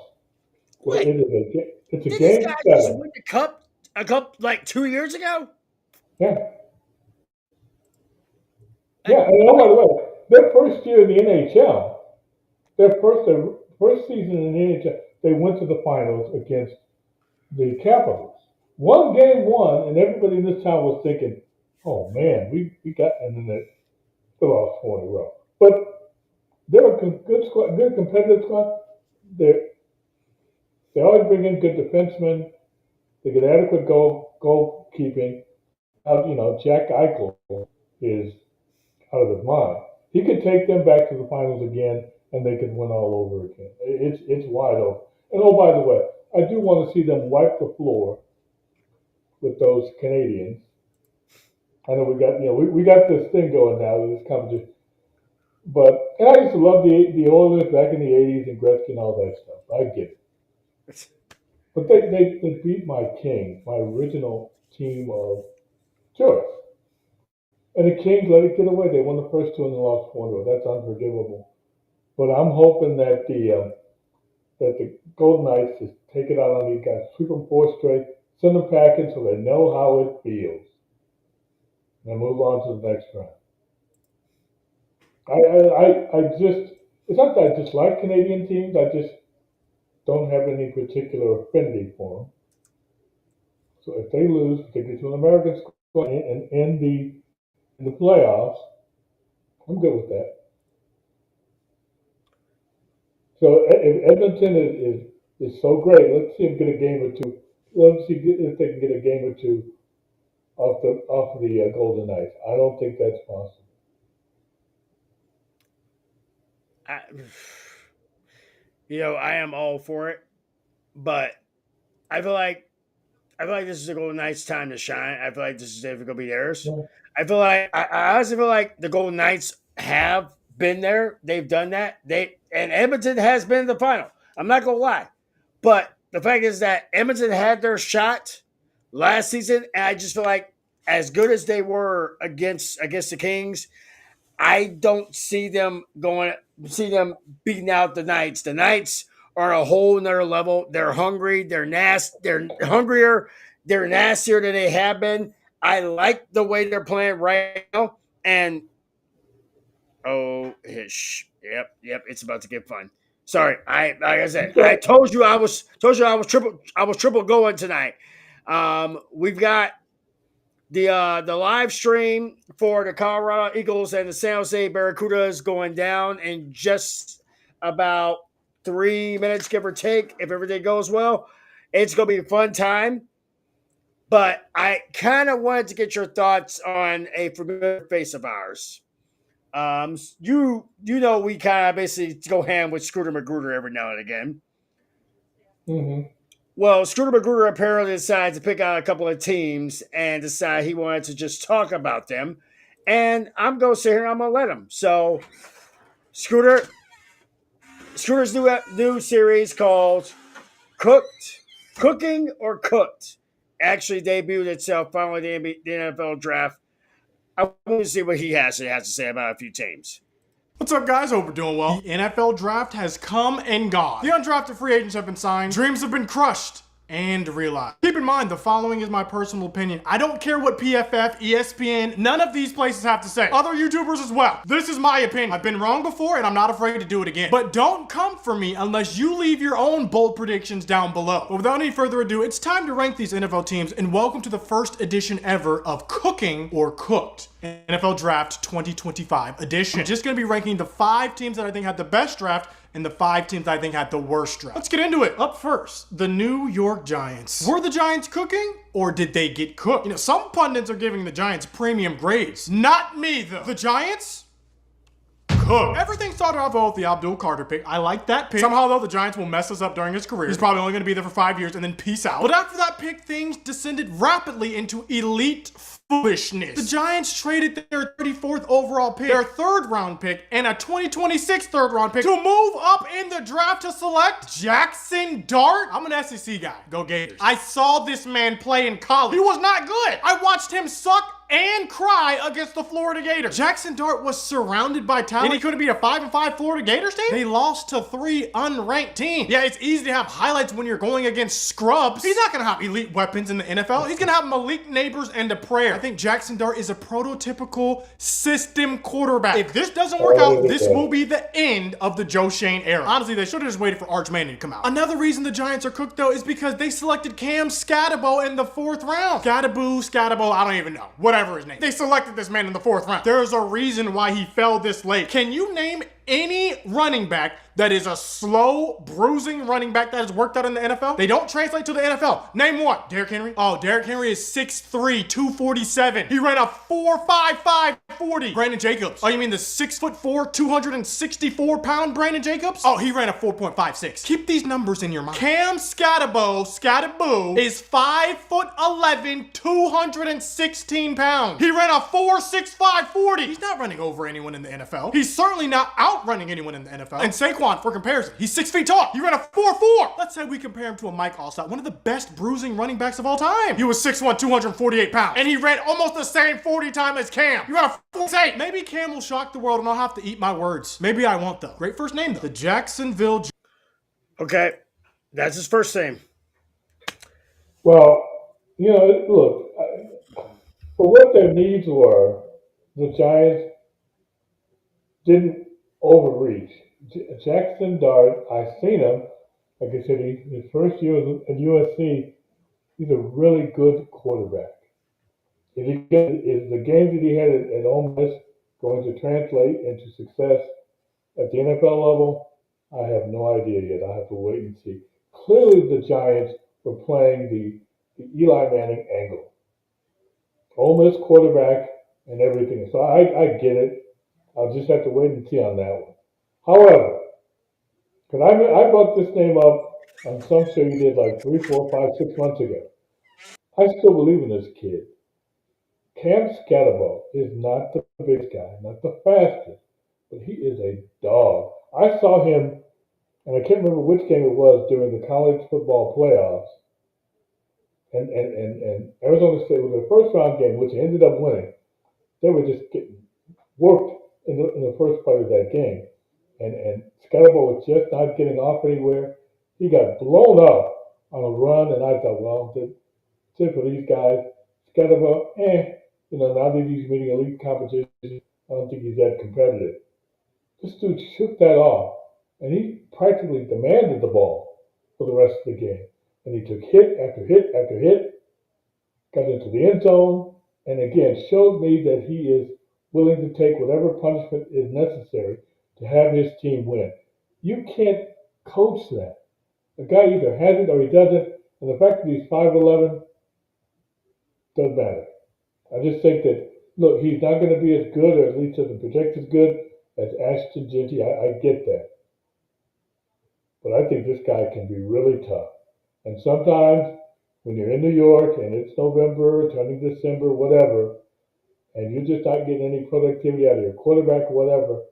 Where Wait, it's a did these game guys just seven. win the cup like 2 years ago? Yeah, yeah. And oh, by the way, their first year in the NHL, their first season in the NHL, they went to the finals against the Capitals. One game won, and everybody in this town was thinking, "Oh man, we got," and then they lost 4 in a row. But they're a good squad, good competitive squad. They they always bring in good defensemen. They get adequate goalkeeping. Jack Eichel is out of his mind. He could take them back to the finals again, and they could win all over again. It's wide open. And oh, by the way, I do want to see them wipe the floor with those Canadians. I know we got this thing going now with this competition. And I used to love the Oilers back in the '80s and Gretzky and all that stuff. I get it. But they beat my Kings, my original team of choice. And the Kings let it get away. They won the first two and they lost 4 in a row. That's unforgivable. But I'm hoping that the Golden Knights just take it out on these guys, sweep them 4 straight, send them packing so they know how it feels, and move on to the next round. It's not that I dislike Canadian teams. I just don't have any particular affinity for them. So if they lose, they get to an American squad and in the playoffs, I'm good with that. So if Edmonton is so great, let's see them get a game or two. Let's see if they can get a game or two off the Golden Knights. I don't think that's possible. I am all for it, but I feel like this is the Golden Knights' time to shine. I feel like this is definitely gonna be theirs. Yeah. I honestly feel like the Golden Knights have been there. They've done that. And Edmonton has been in the final. I'm not gonna lie, but the fact is that Edmonton had their shot last season, and I just feel like as good as they were against the Kings, I don't see them beating out the Knights. The Knights are a whole nother level. They're hungry. They're hungrier. They're nastier than they have been. I like the way they're playing right now. And yep, it's about to get fun. Sorry, like I said, I told you I was triple going tonight. We've got the live stream for the Colorado Eagles and the San Jose Barracudas going down in just about 3 minutes, give or take, if everything goes well. It's going to be a fun time. But I kind of wanted to get your thoughts on a familiar face of ours. We kind of basically go ham with Scooter Magruder every now and again. Mm-hmm. Well, Scooter Magruder apparently decided to pick out a couple of teams and decide he wanted to just talk about them. And I'm going to sit here and I'm going to let him. So, Scooter's new series called Cooking or Cooked actually debuted itself following the NFL draft. I want to see what he has to say about a few teams. What's up, guys? Hope we're doing well. The NFL draft has come and gone. The undrafted free agents have been signed. Dreams have been crushed and realized. Keep in mind, the following is my personal opinion. I don't care what PFF, ESPN, none of these places have to say. Other YouTubers as well. This is my opinion. I've been wrong before and I'm not afraid to do it again. But don't come for me unless you leave your own bold predictions down below. But without any further ado, it's time to rank these NFL teams and welcome to the first edition ever of Cooking or Cooked. NFL Draft 2025 edition. I'm just going to be ranking the 5 teams that I think had the best draft and the 5 teams I think had the worst draft. Let's get into it. Up first, the New York Giants. Were the Giants cooking or did they get cooked? Some pundits are giving the Giants premium grades. Not me, though. The Giants cooked. Everything started off well with the Abdul Carter pick. I like that pick. Somehow, though, the Giants will mess us up during his career. He's probably only going to be there for 5 years and then peace out. But after that pick, things descended rapidly into elite foolishness. The Giants traded their 34th overall pick, their 3rd round pick, and a 2026 3rd round pick to move up in the draft to select Jackson Dart. I'm an SEC guy. Go Gators. I saw this man play in college. He was not good. I watched him suck and cry against the Florida Gators. Jackson Dart was surrounded by talent. And he could have beat a 5-5 Florida Gators team. They lost to 3 unranked teams. Yeah, it's easy to have highlights when you're going against scrubs. He's not going to have elite weapons in the NFL. He's going to have Malik Neighbors and a prayer. I think Jackson Dart is a prototypical system quarterback. If this doesn't work out, this will be the end of the Joe Shane era. Honestly, they should have just waited for Arch Manning to come out. Another reason the Giants are cooked, though, is because they selected Cam Scatabo in the 4th round. Scatabo, I don't even know. Whatever his name. They selected this man in the 4th round. There's a reason why he fell this late. Can you name any running back that is a slow, bruising running back that has worked out in the NFL? They don't translate to the NFL. Name one. Derrick Henry? Oh, Derrick Henry is 6'3", 247. He ran a 4.55 40. Brandon Jacobs. Oh, you mean the 6'4", 264-pound Brandon Jacobs? Oh, he ran a 4.56. Keep these numbers in your mind. Cam Scatabo is 5'11", 216 pounds. He ran a 4.65 40. He's not running over anyone in the NFL. He's certainly not outrunning anyone in the NFL. And Saquon, for comparison, he's 6 feet tall. He ran a 4.4. Let's say we compare him to a Mike Allstott, one of the best bruising running backs of all time. He was 6'1", 248 pounds. And he ran almost the same 40 time as Cam. You ran a 4.8. Maybe Cam will shock the world and I'll have to eat my words. Maybe I won't, though. Great first name, though. The Jacksonville. Okay. That's his first name. Well, look, for what their needs were, the Giants didn't overreach. Jackson Dart, I've seen him. Like I said, his first year at USC, he's a really good quarterback. Is the games that he had at Ole Miss going to translate into success at the NFL level? I have no idea yet. I have to wait and see. Clearly, the Giants were playing the Eli Manning angle. Ole Miss quarterback and everything. So I get it. I'll just have to wait and see on that one. However, because I brought this name up on some show you did like 3, 4, 5, 6 months ago. I still believe in this kid. Cam Scatabo is not the biggest guy, not the fastest, but he is a dog. I saw him, and I can't remember which game it was during the college football playoffs. And Arizona State was a first round game, which ended up winning. They were just getting worked in the first part of that game. And Scatabo was just not getting off anywhere. He got blown up on a run, and I thought, well, that's it for these guys. Scatabo, now that he's meeting elite competition, I don't think he's that competitive. This dude shook that off, and he practically demanded the ball for the rest of the game. And he took hit after hit after hit, got into the end zone, and again showed me that he is willing to take whatever punishment is necessary to have his team win. You can't coach that. The guy either has it or he doesn't, and the fact that he's 5'11" doesn't matter. I just think that, look, he's not going to be as good, or at least doesn't project as good as Ashton Jeanty. I get that. But I think this guy can be really tough. And sometimes when you're in New York and it's November, turning December, whatever, and you're just not getting any productivity out of your quarterback or whatever,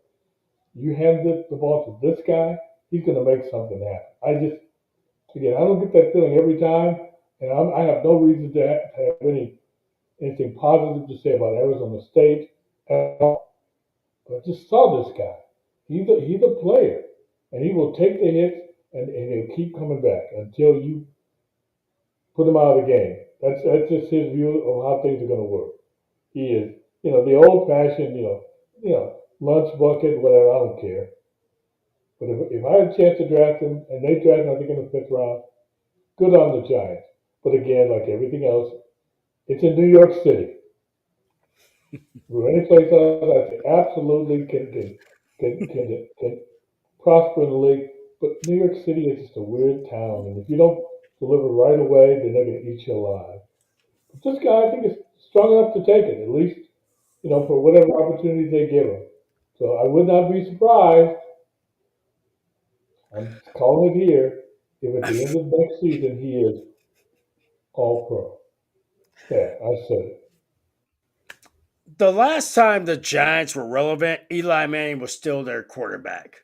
you hand the ball to this guy, he's going to make something happen. I don't get that feeling every time, and I have no reason to have anything positive to say about Arizona State at all. But I just saw this guy. He's a player, and he will take the hits, and he'll keep coming back until you put him out of the game. That's just his view of how things are going to work. He is, the old-fashioned, lunch bucket, whatever. I don't care. But if I had a chance to draft him, and they draft him, I think in the 5th round, good on the Giants. But again, like everything else, it's in New York City. Or any place else, I think absolutely can prosper in the league. But New York City is just a weird town, and if you don't deliver right away, then they're going to eat you alive. But this guy, I think, is strong enough to take it, at least, for whatever opportunities they give him. So I would not be surprised. I'm calling it here. If at the end of next season he is all pro. Yeah, I said it. The last time the Giants were relevant, Eli Manning was still their quarterback.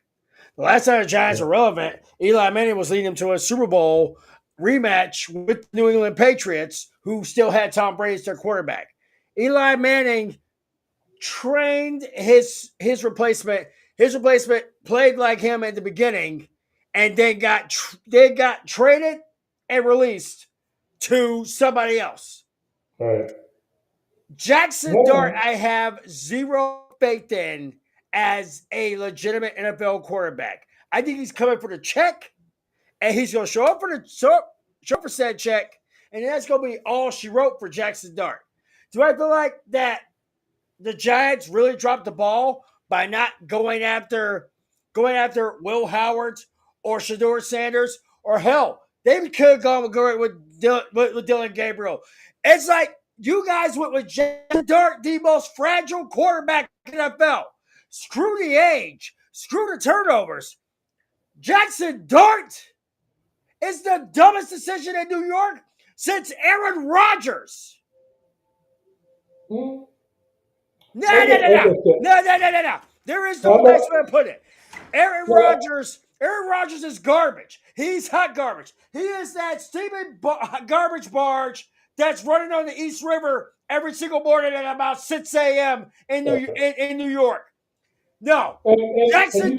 The last time the Giants were relevant, Eli Manning was leading them to a Super Bowl rematch with the New England Patriots, who still had Tom Brady as their quarterback. Eli Manning trained his replacement. His replacement played like him at the beginning, and then got traded and released to somebody else. Right. Jackson Dart, I have zero faith in as a legitimate NFL quarterback. I think he's coming for the check, and he's going to show up for said check, and that's going to be all she wrote for Jackson Dart. Do I feel like that the Giants really dropped the ball by not going after Will Howard or Shador Sanders, or hell, they could have gone with Dylan Gabriel? It's like you guys went with Jackson Dart, the most fragile quarterback in the NFL. Screw the age, screw the turnovers. Jackson Dart is the dumbest decision in New York since Aaron Rodgers. No. There is no nice way to put it. Aaron Rodgers is garbage. He's hot garbage. He is that steaming garbage barge that's running on the East River every single morning at about 6 a.m. in New York. No. Jackson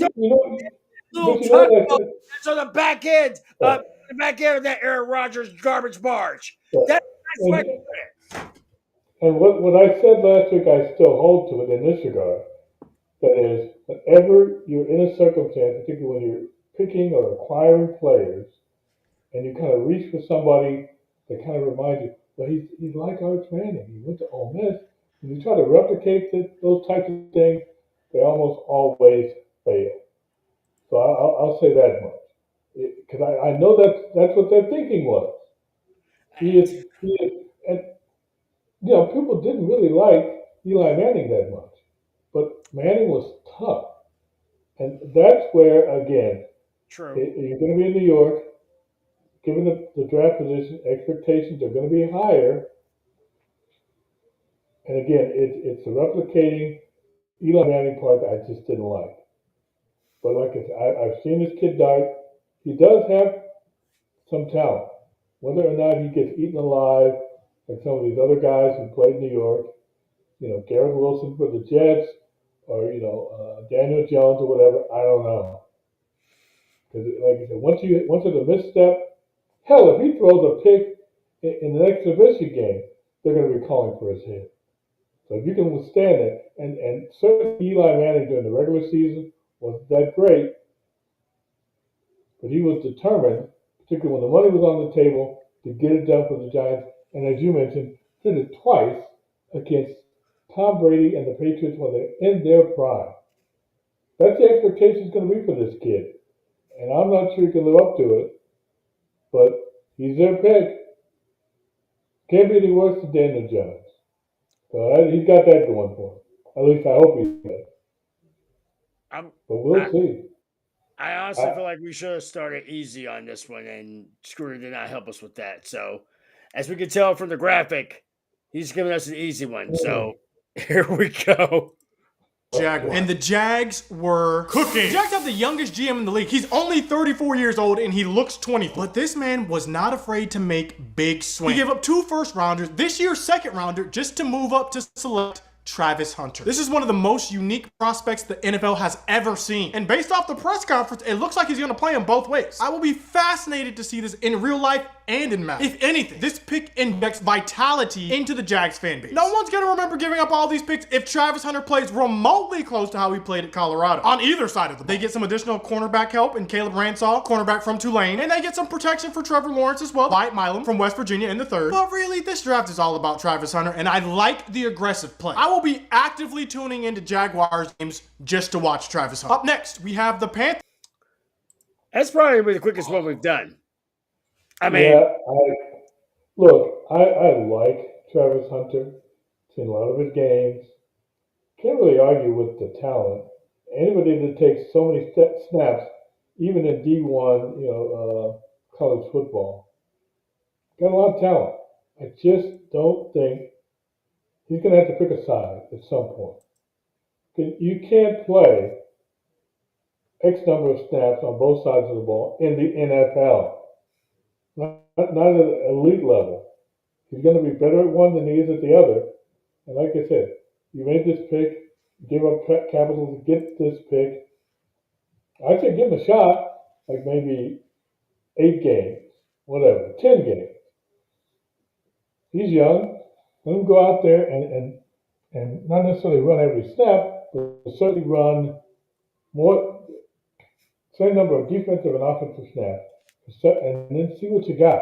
little tugboat that's on the back end of that Aaron Rodgers garbage barge. That's the nice way to put it. And what I said last week, I still hold to it in this regard. That is, whenever you're in a circumstance, particularly when you're picking or acquiring players, and you kind of reach for somebody that kind of reminds you, well, he's like Arch Manning. He went to Ole Miss. When you try to replicate those types of things, they almost always fail. So I'll say that much. Because I know that's what their thinking was. He is, and people didn't really like Eli Manning that much, but Manning was tough, and that's where again, true. You're going to be in New York, given the draft position, expectations are going to be higher, and again, it's the replicating Eli Manning part that I just didn't like. But like I said, I've seen this kid die. He does have some talent. Whether or not he gets eaten alive like some of these other guys who played in New York, Garrett Wilson for the Jets, or Daniel Jones or whatever, I don't know. Because like I said, once it's a misstep, hell, if he throws a pick in the next exhibition game, they're going to be calling for his head. So if you can withstand it, and certainly Eli Manning during the regular season wasn't that great, but he was determined, particularly when the money was on the table, to get it done for the Giants. And as you mentioned, did it twice against Tom Brady and the Patriots when they're in their prime. That's the expectation is going to be for this kid. And I'm not sure he can live up to it, but he's their pick. Can't be any worse than Daniel Jones. So he's got that going for him. At least I hope he does. But we'll see. I honestly feel like we should have started easy on this one, and Scooter did not help us with that. So, as we can tell from the graphic, he's giving us an easy one. So, here we go. Jaguars. And the Jags were cooking. Jags have the youngest GM in the league. He's only 34 years old and he looks 20. But this man was not afraid to make big swings. He gave up 2 first-rounders, this year's second-rounder, just to move up to select Travis Hunter. This is one of the most unique prospects the NFL has ever seen. And based off the press conference, it looks like he's going to play him both ways. I will be fascinated to see this in real life and in match. If anything, this pick injects vitality into the Jags fan base. No one's going to remember giving up all these picks if Travis Hunter plays remotely close to how he played at Colorado. On either side of the ball. They get some additional cornerback help in Caleb Ransaw, cornerback from Tulane, and they get some protection for Trevor Lawrence as well, Wyatt Milam from West Virginia in the third. But really, this draft is all about Travis Hunter, and I like the aggressive play. I will be actively tuning into Jaguars games just to watch Travis Hunter. Up next, we have the Panthers. That's probably the quickest one we've done. I mean, yeah, I like Travis Hunter. Seen a lot of his games. Can't really argue with the talent. Anybody that takes so many snaps, even in D1, college football, got a lot of talent. I just don't think he's going to have to pick a side at some point. You can't play X number of snaps on both sides of the ball in the NFL. Not at an elite level. He's going to be better at one than he is at the other. And like I said, you made this pick, give up capital to get this pick. I say give him a shot, like maybe 8 games, whatever, 10 games. He's young. Let him go out there and not necessarily run every snap, but certainly run more, same number of defensive and offensive snaps, and then see what you got.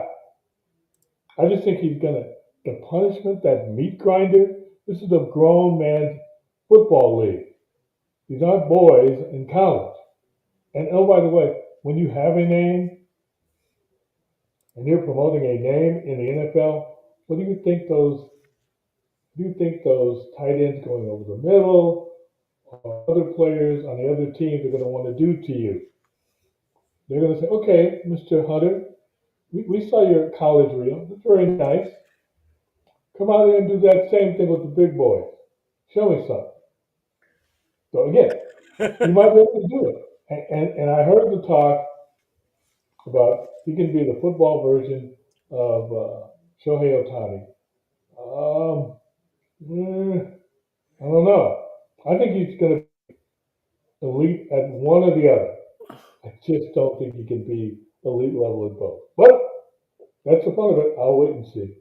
I just think he's going to, the punishment, that meat grinder, this is a grown man's football league. These aren't boys in college. And oh, by the way, when you have a name and you're promoting a name in the NFL, what do you think those tight ends going over the middle or other players on the other teams are going to want to do to you? They're going to say, okay, Mr. Hunter, we saw your college reel. It's very nice. Come out here and do that same thing with the big boys. Show me something. So again, you might be able to do it. And I heard the talk about he can be the football version of Shohei Ohtani. I don't know. I think he's going to be elite at one or the other. I just don't think he can be elite level at both. But that's the fun of it. I'll wait and see.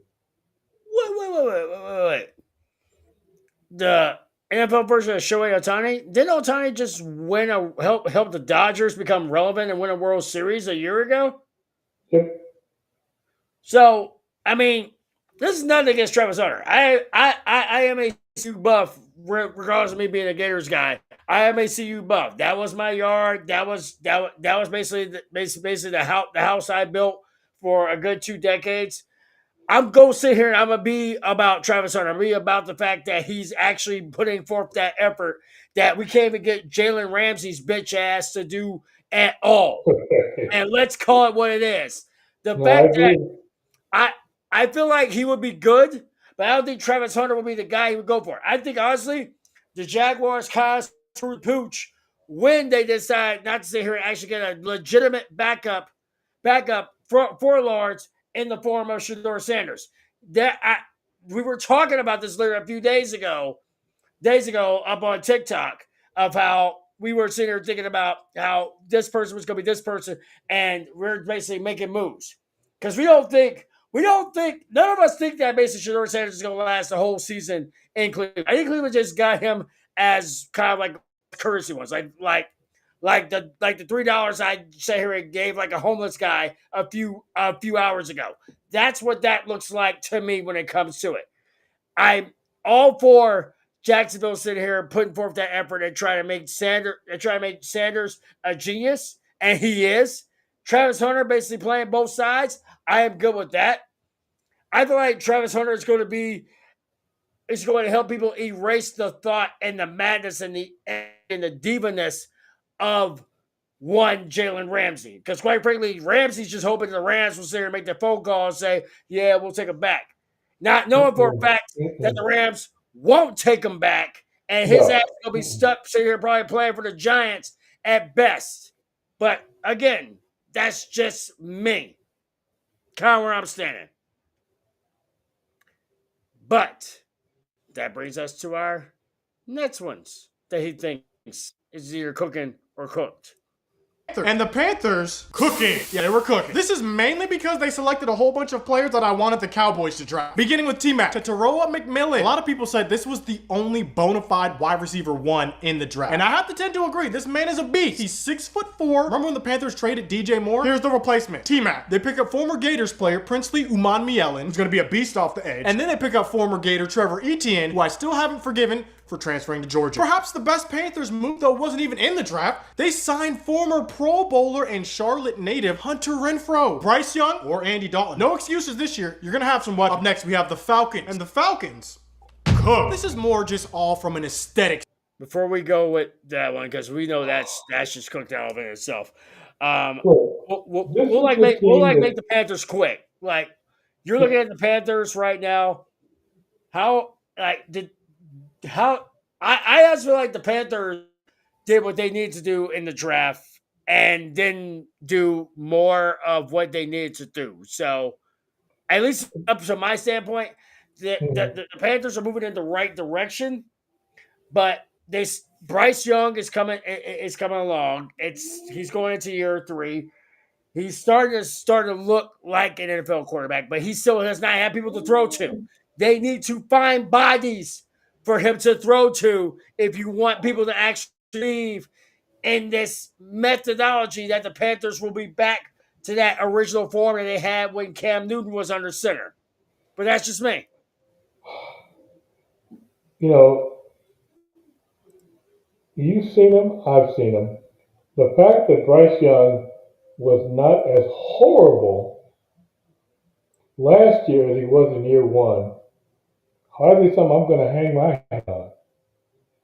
Wait. The NFL version of Shohei Ohtani? Didn't Ohtani just help the Dodgers become relevant and win a World Series a year ago? Yep. So, I mean, this is nothing against Travis Hunter. I am a CU buff, regardless of me being a Gators guy. I am a CU buff. That was my yard. That was basically the house I built for a good 2 decades. I'm going to sit here and I'm going to be about Travis Hunter. I'm going to be about the fact that he's actually putting forth that effort that we can't even get Jalen Ramsey's bitch ass to do at all. And let's call it what it is. The fact that I feel like he would be good, but I don't think Travis Hunter would be the guy he would go for. I think, honestly, the Jaguars kind of threw the pooch when they decide not to sit here and actually get a legitimate backup for Lawrence in the form of Shedeur Sanders. We were talking about this later a few days ago up on TikTok of how we were sitting here thinking about how this person was going to be this person, and we're basically making moves. Because we don't think, none of us think that basically Shedeur Sanders is going to last the whole season in Cleveland. I think Cleveland just got him as kind of like courtesy ones, like the $3 I sat here and gave like a homeless guy a few hours ago. That's what that looks like to me when it comes to it. I'm all for Jacksonville sitting here putting forth that effort and trying to make Sanders a genius, and he is. Travis Hunter basically playing both sides. I am good with that. I feel like Travis Hunter is going to help people erase the thought and the madness and the diva-ness of one Jalen Ramsey. Because quite frankly, Ramsey's just hoping the Rams will sit here and make the phone call and say, yeah, we'll take him back. Not knowing for a fact that the Rams won't take him back, and his ass will be stuck sitting here probably playing for the Giants at best. But again, that's just me. Kind of where I'm standing. But that brings us to our next ones that he thinks is either cooking or cooked. And the Panthers, cooking. Yeah, they were cooking. This is mainly because they selected a whole bunch of players that I wanted the Cowboys to draft. Beginning with T-Mac to Teroa McMillan. A lot of people said this was the only bona fide wide receiver 1 in the draft. And I have to tend to agree. This man is a beast. He's 6'4". Remember when the Panthers traded DJ Moore? Here's the replacement. T-Mac. They pick up former Gators player Princely Umanmielen, who's going to be a beast off the edge. And then they pick up former Gator Trevor Etienne, who I still haven't forgiven for transferring to Georgia. Perhaps the best Panthers move, though, wasn't even in the draft. They signed former Pro Bowler and Charlotte native Hunter Renfrow, Bryce Young, or Andy Dalton. No excuses this year. You're gonna have some weapons. Up next, we have the Falcons. And the Falcons cook. This is more just all from an aesthetic. before we go with that one, because we know that's just cooked out of it itself. Look, this is the We'll team make that the Panthers quick. Like you're looking at the Panthers right now. How like did how I just feel like the Panthers did what they needed to do in the draft and didn't do more of what they needed to do. So at least up to my standpoint, the Panthers are moving in the right direction, but this Bryce Young is coming along. He's going into year 3. He's starting to look like an NFL quarterback, but he still does not have people to throw to. They need to find bodies for him to throw to if you want people to actually believe in this methodology that the Panthers will be back to that original form that they had when Cam Newton was under center. But that's just me. you know, you've seen him, I've seen him. The fact that Bryce Young was not as horrible last year as he was in year 1, hardly something I'm going to hang my hat on.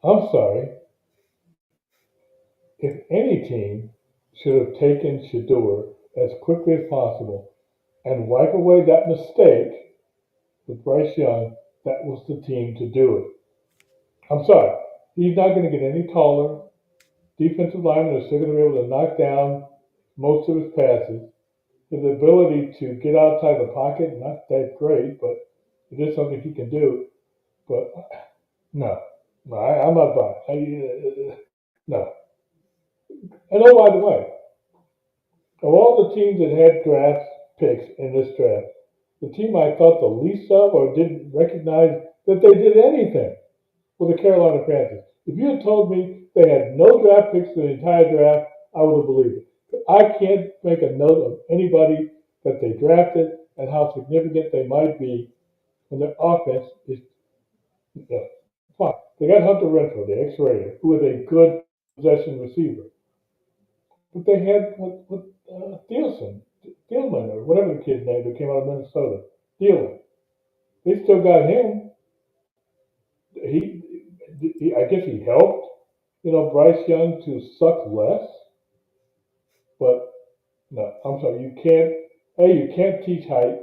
I'm sorry. If any team should have taken Shador as quickly as possible and wipe away that mistake with Bryce Young, that was the team to do it. I'm sorry. He's not going to get any taller. Defensive linemen are still going to be able to knock down most of his passes. His ability to get outside the pocket, not that great, but it is something he can do. But no, I'm not buying. No. And oh, by the way, of all the teams that had draft picks in this draft, the team I thought the least of or didn't recognize that they did anything were the Carolina Panthers. If you had told me they had no draft picks for the entire draft, I would have believed it. But I can't make a note of anybody that they drafted and how significant they might be when their offense is fine. They got Hunter Renfrow, the X-Raider, who is a good possession receiver. But they had Thielman, or whatever the kid's name that came out of Minnesota. Thielen. They still got him. I guess he helped, Bryce Young to suck less. But no, I'm sorry, you can't teach height,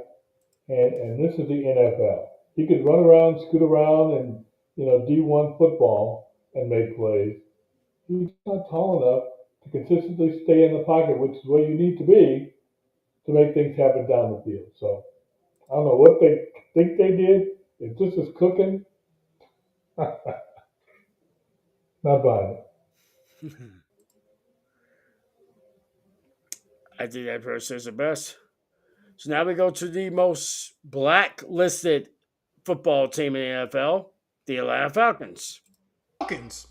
and this is the NFL. He could run around, scoot around, and D1 football and make plays. He's not tall enough to consistently stay in the pocket, which is where you need to be to make things happen down the field. So I don't know what they think they did. If this is cooking, not buying it. I think that person is the best. So now we go to the most blacklisted football team in the NFL, the Atlanta Falcons. Falcons.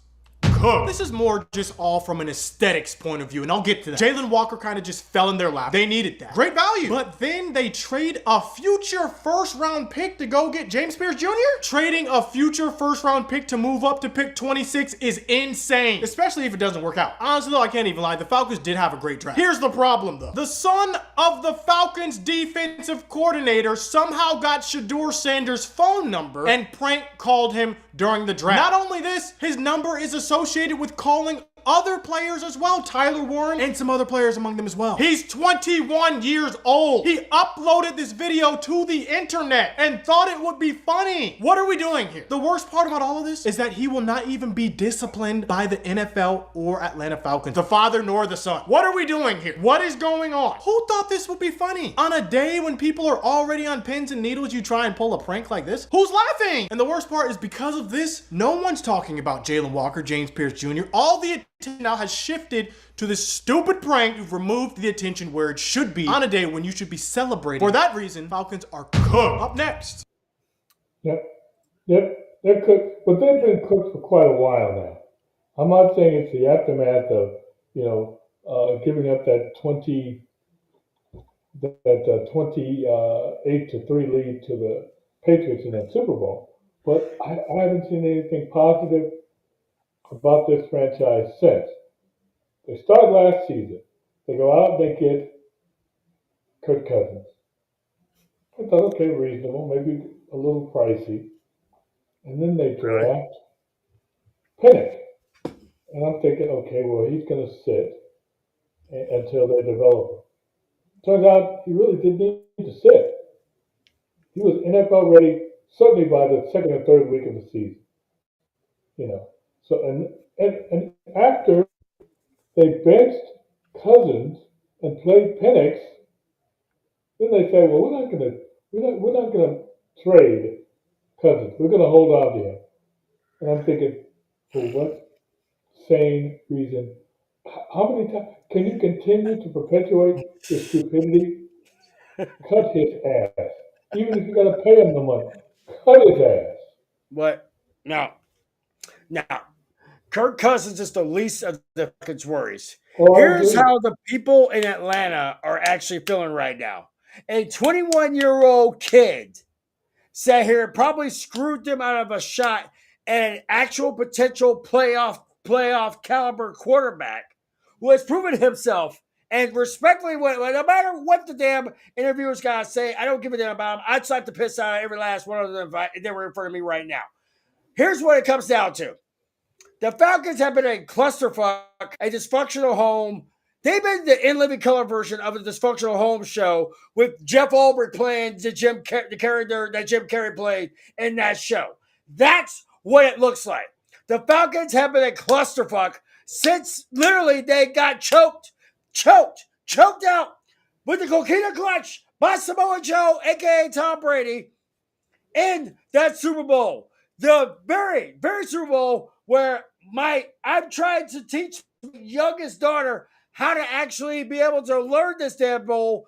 This is more just all from an aesthetics point of view, and I'll get to that. Jalen Walker kind of just fell in their lap. They needed that. Great value. But then they trade a future first-round pick to go get James Pierce Jr.? Trading a future first-round pick to move up to pick 26 is insane, especially if it doesn't work out. Honestly, though, I can't even lie. The Falcons did have a great draft. Here's the problem, though. The son of the Falcons defensive coordinator somehow got Shador Sanders' phone number and prank called him during the draft. Not only this, his number is associated with calling other players as well, Tyler Warren and some other players among them as well. He's 21 years old. He uploaded this video to the internet and thought it would be funny. What are we doing here? The worst part about all of this is that he will not even be disciplined by the NFL or Atlanta Falcons, the father nor the son. What are we doing here? What is going on? Who thought this would be funny? On a day when people are already on pins and needles, you try and pull a prank like this? Who's laughing? And the worst part is because of this, no one's talking about Jalen Walker, James Pierce Jr. All the attention now has shifted to this stupid prank. You've removed the attention where it should be on a day when you should be celebrating. For that reason, Falcons are cooked. Up next. Yep, they're cooked, but they've been cooked for quite a while now. I'm not saying it's the aftermath of giving up that 28-3 lead to the Patriots in that Super Bowl, but I haven't seen anything positive about this franchise since. They start last season. They go out and they get Kirk Cousins. I thought, okay, reasonable, maybe a little pricey. And then they draft Pennick. And I'm thinking, okay, well, he's going to sit until they develop him. Turns out he really didn't need to sit. He was NFL ready certainly by the second or third week of the season. You know, so and after they benched Cousins and played Penix, then they say, well, we're not gonna trade Cousins. We're gonna hold on to him. And I'm thinking, for what sane reason? How many times can you continue to perpetuate your stupidity? Cut his ass. Even if you got to pay him the money, cut his ass. What? Now, Kirk Cousins is the least of the Falcons' worries. Oh, I Here's agree. how the people in Atlanta are actually feeling right now. A 21-year-old kid sat here and probably screwed them out of a shot at an actual potential playoff caliber quarterback who has proven himself. And respectfully, no matter what the damn interviewers gotta say, I don't give a damn about them. I'd slap the piss out of every last one of them if they were in front of me right now. Here's what it comes down to. The Falcons have been a clusterfuck, a dysfunctional home. They've been the in living color version of a dysfunctional home show with Jeff Ulbrich playing the character that Jim Carrey played in that show. That's what it looks like. The Falcons have been a clusterfuck since literally they got choked out with the coquina clutch by Samoa Joe, aka Tom Brady, in that Super Bowl. The very, very Super Bowl where I'm trying to teach my youngest daughter how to actually be able to learn this damn bowl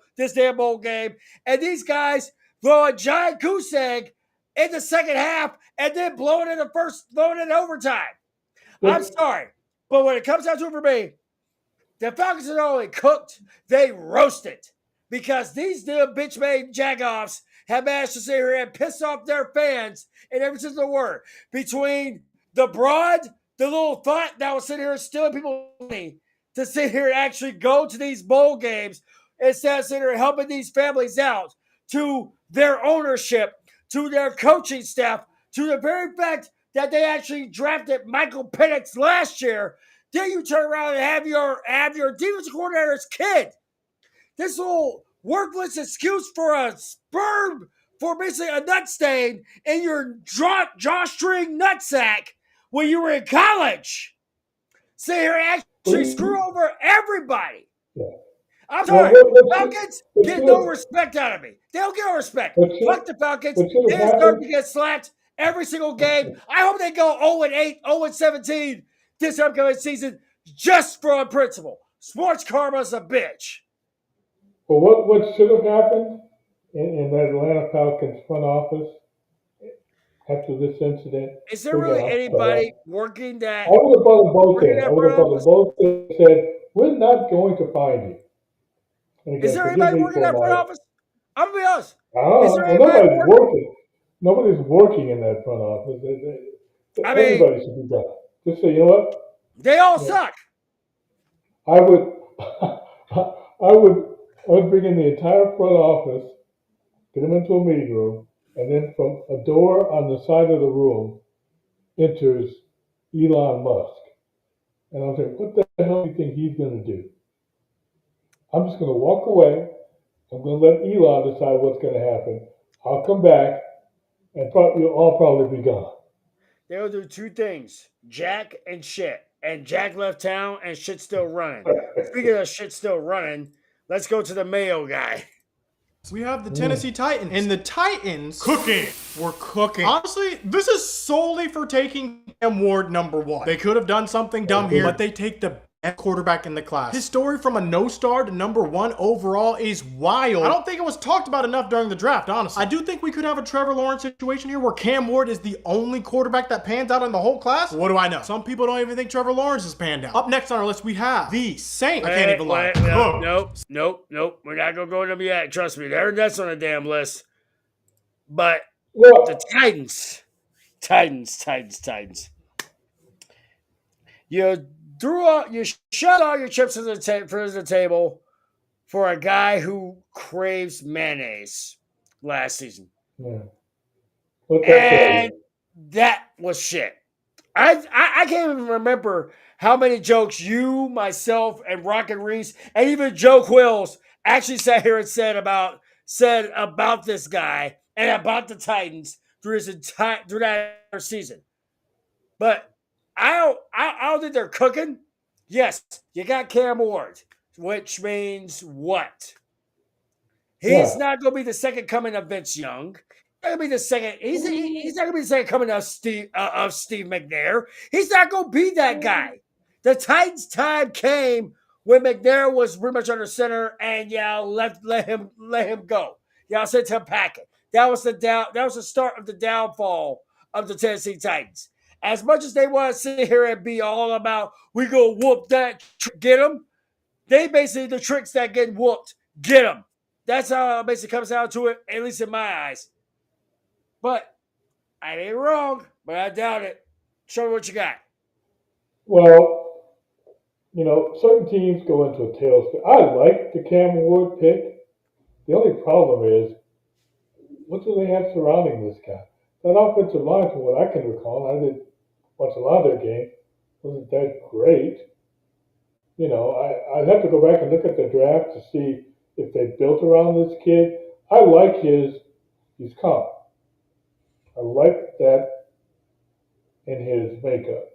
game. And these guys throw a giant goose egg in the second half and then blow it in overtime. I'm sorry. But when it comes down to it for me, the Falcons are not only cooked, they roasted. Because these damn bitch made jagoffs have managed to sit here and piss off their fans in every sense of the word. Between the broad, the little thought that was sitting here stealing people's money to sit here and actually go to these bowl games instead of sitting here helping these families out, to their ownership, to their coaching staff, to the very fact that they actually drafted Michael Penix last year. Then you turn around and have your defensive coordinator's kid. This little worthless excuse for a sperm, for basically a nut stain in your drawstring nutsack when you were in college. Sit here and actually screw over everybody. I'm sorry. Falcons get no respect out of me. They don't get no respect. Fuck the Falcons. They deserve to get slapped every single game. I hope they go 0-8, 0-17 this upcoming season just for a principle. Sports karma's a bitch. But what should have happened in the Atlanta Falcons front office after this incident? Is there really anybody working that? I would have brought them both working in. that I would have front brought them both in and said, we're not going to find you. And Is again, there forgive anybody me working that for front my. office? I'm gonna be honest. I don't Is know. there Well, anybody nobody's working. Nobody's working in that front office. I mean, Everybody should be gone. Just say, you know what? They all suck. I would, I would bring in the entire front office, get them into a meeting room, and then from a door on the side of the room enters Elon Musk. And I'm saying, what the hell do you think he's going to do? I'm just going to walk away. I'm going to let Elon decide what's going to happen. I'll come back, and you'll all probably be gone. They'll do two things: Jack and shit. And Jack left town, and shit's still running. Speaking of shit still running, let's go to the Mayo guy. We have the Tennessee Titans. And the Titans were cooking. Honestly, this is solely for taking Cam Ward #1. They could have done something dumb here, but they take the best quarterback in the class. His story from a no-star to #1 overall is wild. I don't think it was talked about enough during the draft, honestly. I do think we could have a Trevor Lawrence situation here where Cam Ward is the only quarterback that pans out in the whole class. What do I know? Some people don't even think Trevor Lawrence has panned out. Up next on our list, we have the Saints. I can't even lie. Nope. We're not going to go to them yet. Trust me. That's on the damn list. But the Titans. You shut all your chips on the table for a guy who craves mayonnaise last season. Yeah. And that was shit. I can't even remember how many jokes you, myself, and Rocket Reese, and even Joe Quills actually sat here and said about this guy and about the Titans through that entire season. But I don't think they're cooking. Yes, you got Cam Ward, which means what? Yeah. He's not going to be the second coming of Vince Young. Not gonna be the second. He's not gonna be the second coming of Steve McNair. He's not gonna be that guy. The Titans' time came when McNair was pretty much under center, and let him go. Y'all sent him packing. That was the start of the downfall of the Tennessee Titans. As much as they want to sit here and be all about we go whoop that, get them. They basically the tricks that get whooped, get them. That's how it basically comes down to it, at least in my eyes. But I ain't wrong, but I doubt it. Show me what you got. Well, certain teams go into a tailspin. I like the Cam Ward pick. The only problem is, what do they have surrounding this guy? That offensive line, from what I can recall, I didn't watch a lot of their game, wasn't that great. I'd have to go back and look at the draft to see if they built around this kid. I like he's calm. I like that in his makeup.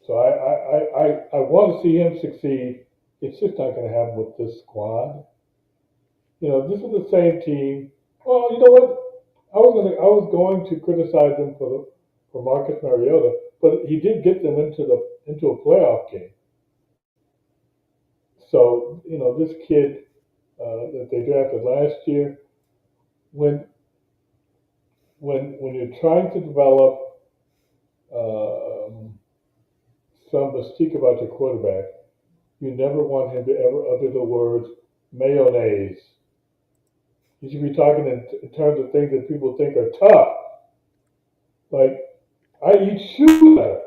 So I want to see him succeed. It's just not going to happen with this squad. This is the same team. Well, you know what? I was going to criticize them for Marcus Mariota, but he did get them into a playoff game. So this kid that they drafted last year, when you're trying to develop some mystique about your quarterback, you never want him to ever utter the words mayonnaise. You should be talking in terms of things that people think are tough. Like, I eat shoe leather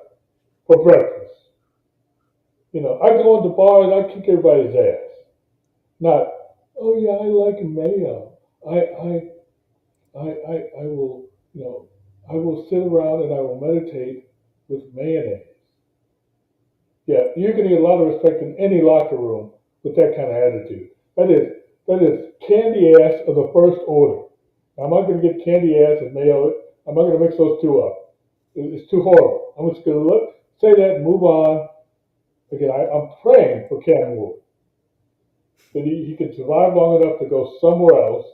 for breakfast. I go into bars, I kick everybody's ass. Not, oh yeah, I like mayo. I will, I will sit around and I will meditate with mayonnaise. Yeah, you're going to get a lot of respect in any locker room with that kind of attitude. That is candy ass of the first order. I'm not going to get candy ass and mayo. I'm not going to mix those two up. It's too horrible. I'm just going to say that and move on. Again, I'm praying for Cam Ward that he can survive long enough to go somewhere else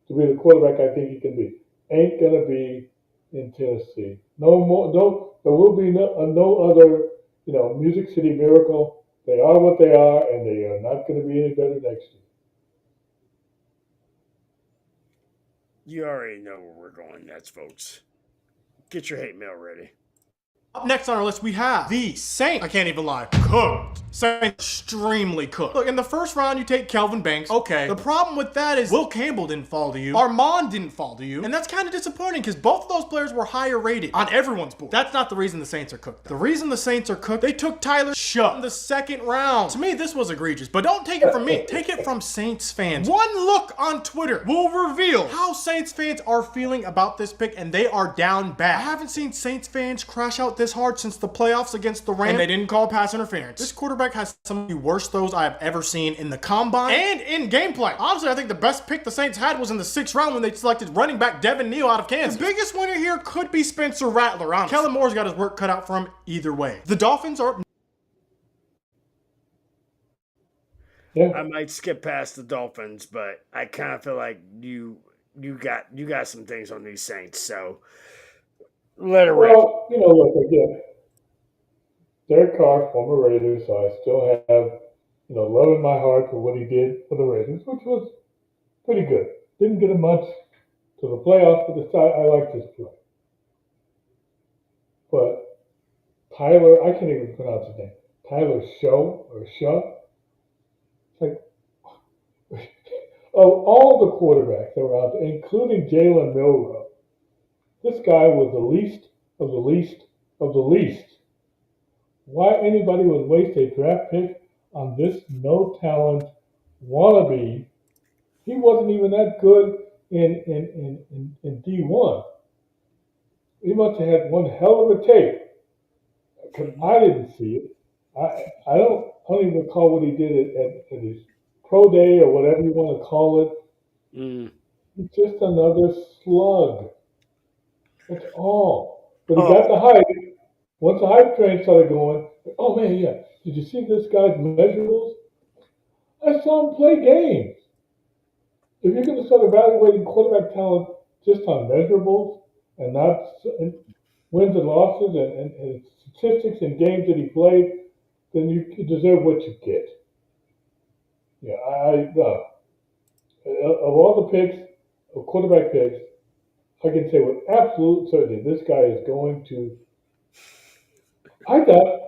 to be the quarterback I think he can be. Ain't going to be in Tennessee. No more. No, there will be no other. Music City Miracle. They are what they are, and they are not going to be any better next year. You already know where we're going next, folks. Get your hate mail ready. Up next on our list, we have the Saints. I can't even lie. Cooked. Saints extremely cooked. Look, in the first round, you take Kelvin Banks. Okay. The problem with that is Will Campbell didn't fall to you. Armand didn't fall to you. And that's kind of disappointing because both of those players were higher rated on everyone's board. That's not the reason the Saints are cooked. The reason the Saints are cooked, they took Tyler Shutt in the second round. To me, this was egregious, but don't take it from me. Take it from Saints fans. One look on Twitter will reveal how Saints fans are feeling about this pick, and they are down bad. I haven't seen Saints fans crash out this hard since the playoffs against the Rams, and they didn't call pass interference. This quarterback has some of the worst throws I have ever seen in the combine and in gameplay. Honestly, I think the best pick the Saints had was in the 6th round when they selected running back Devin Neal out of Kansas. The biggest winner here could be Spencer Rattler. Honestly, Kellen Moore's got his work cut out for him either way. The Dolphins are... Yeah. I might skip past the Dolphins, but I kind of feel like you got some things on these Saints, so let it rip. Well, look, again, Derek Carr, former Raider, so I still have, love in my heart for what he did for the Raiders, which was pretty good. Didn't get him much to the playoffs, but I liked his play. But Tyler, I can't even pronounce his name. Tyler Shutt. Like, of all the quarterbacks around, including Jalen Milroe, this guy was the least of the least of the least. Why anybody would waste a draft pick on this no-talent wannabe? He wasn't even that good in D1. He must have had one hell of a tape because I didn't see it. I don't even recall what he did at his pro day or whatever you want to call it. He's just another slug. That's all. But he got the hype. Once the hype train started going, oh man, yeah. Did you see this guy's measurables? I saw him play games. If you're going to start evaluating quarterback talent just on measurables and not wins and losses and statistics and games that he played, then you deserve what you get. Yeah, of all the picks, of quarterback picks, I can say with absolute certainty this guy is going to. I thought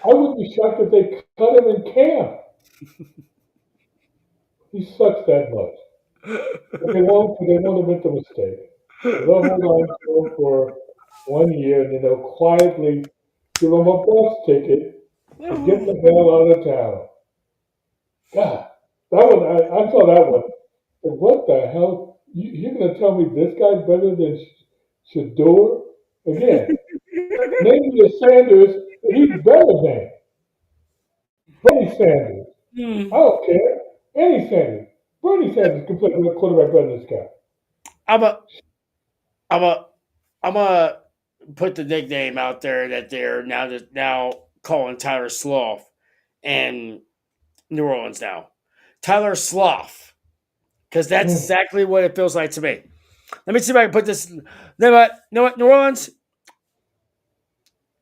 I would be shocked if they cut him in camp. He sucks that much. But they won't have made the mistake. They'll hold on to him for 1 year and then they'll quietly give him a bus ticket to get the hell out of town. God, that one, I saw that one. What the hell? You're going to tell me this guy's better than Shador? Again, name me a Sanders that he's better than. Bernie Sanders. I don't care. Any Sanders. Bernie Sanders can play quarterback better than this guy. I'm a put the nickname out there that they're now calling Tyler Sloth in New Orleans now. Tyler Sloth. Because that's exactly what it feels like to me. Let me see if I can put this. You know what? New Orleans,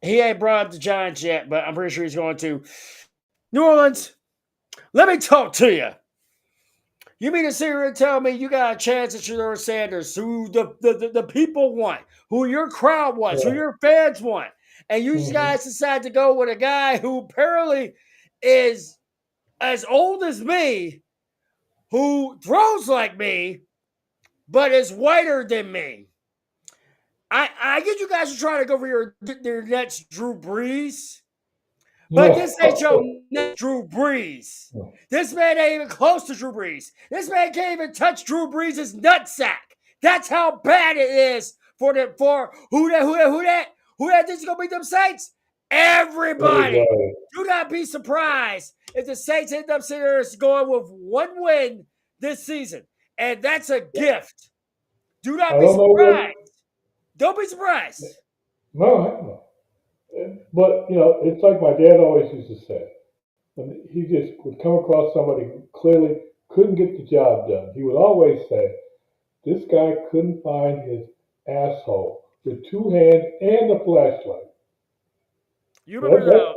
he ain't brought up the Giants yet, but I'm pretty sure he's going to. New Orleans, let me talk to you. You mean to sit here and tell me you got a chance at Shador Sanders, who the people want, who your crowd wants, who your fans want, and you guys decide to go with a guy who apparently is as old as me, who throws like me, but is whiter than me. I get you guys are trying to go for your next Drew Brees. But this ain't your next Drew Brees. This man ain't even close to Drew Brees. This man can't even touch Drew Brees' nutsack. That's how bad it is for who that thinks gonna beat them Saints? Everybody. Do not be surprised if the Saints end up sitting there going with one win this season. And that's a gift. Do not be surprised. Don't be surprised. No. But, it's like my dad always used to say. When he just would come across somebody who clearly couldn't get the job done, he would always say, this guy couldn't find his asshole with two hands and a flashlight. You remember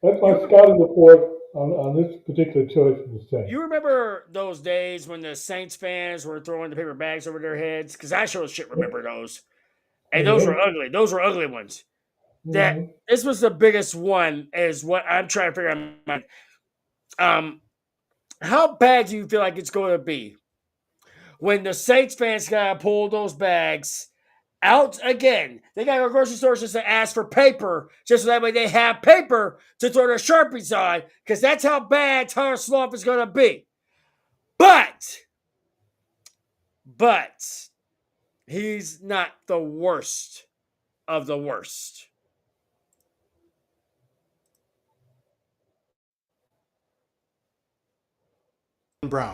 that's my scouting report on this particular choice from the Saints. You remember those days when the Saints fans were throwing the paper bags over their heads? Because I sure as shit remember those. And those were ugly. Those were ugly ones. This was the biggest one, is what I'm trying to figure out. How bad do you feel like it's going to be when the Saints fans got to pull those bags out again? They got to go to grocery stores just to ask for paper, just so that way they have paper to throw their Sharpies on, because that's how bad Tyler Sloth is going to be. But he's not the worst of the worst. Brown.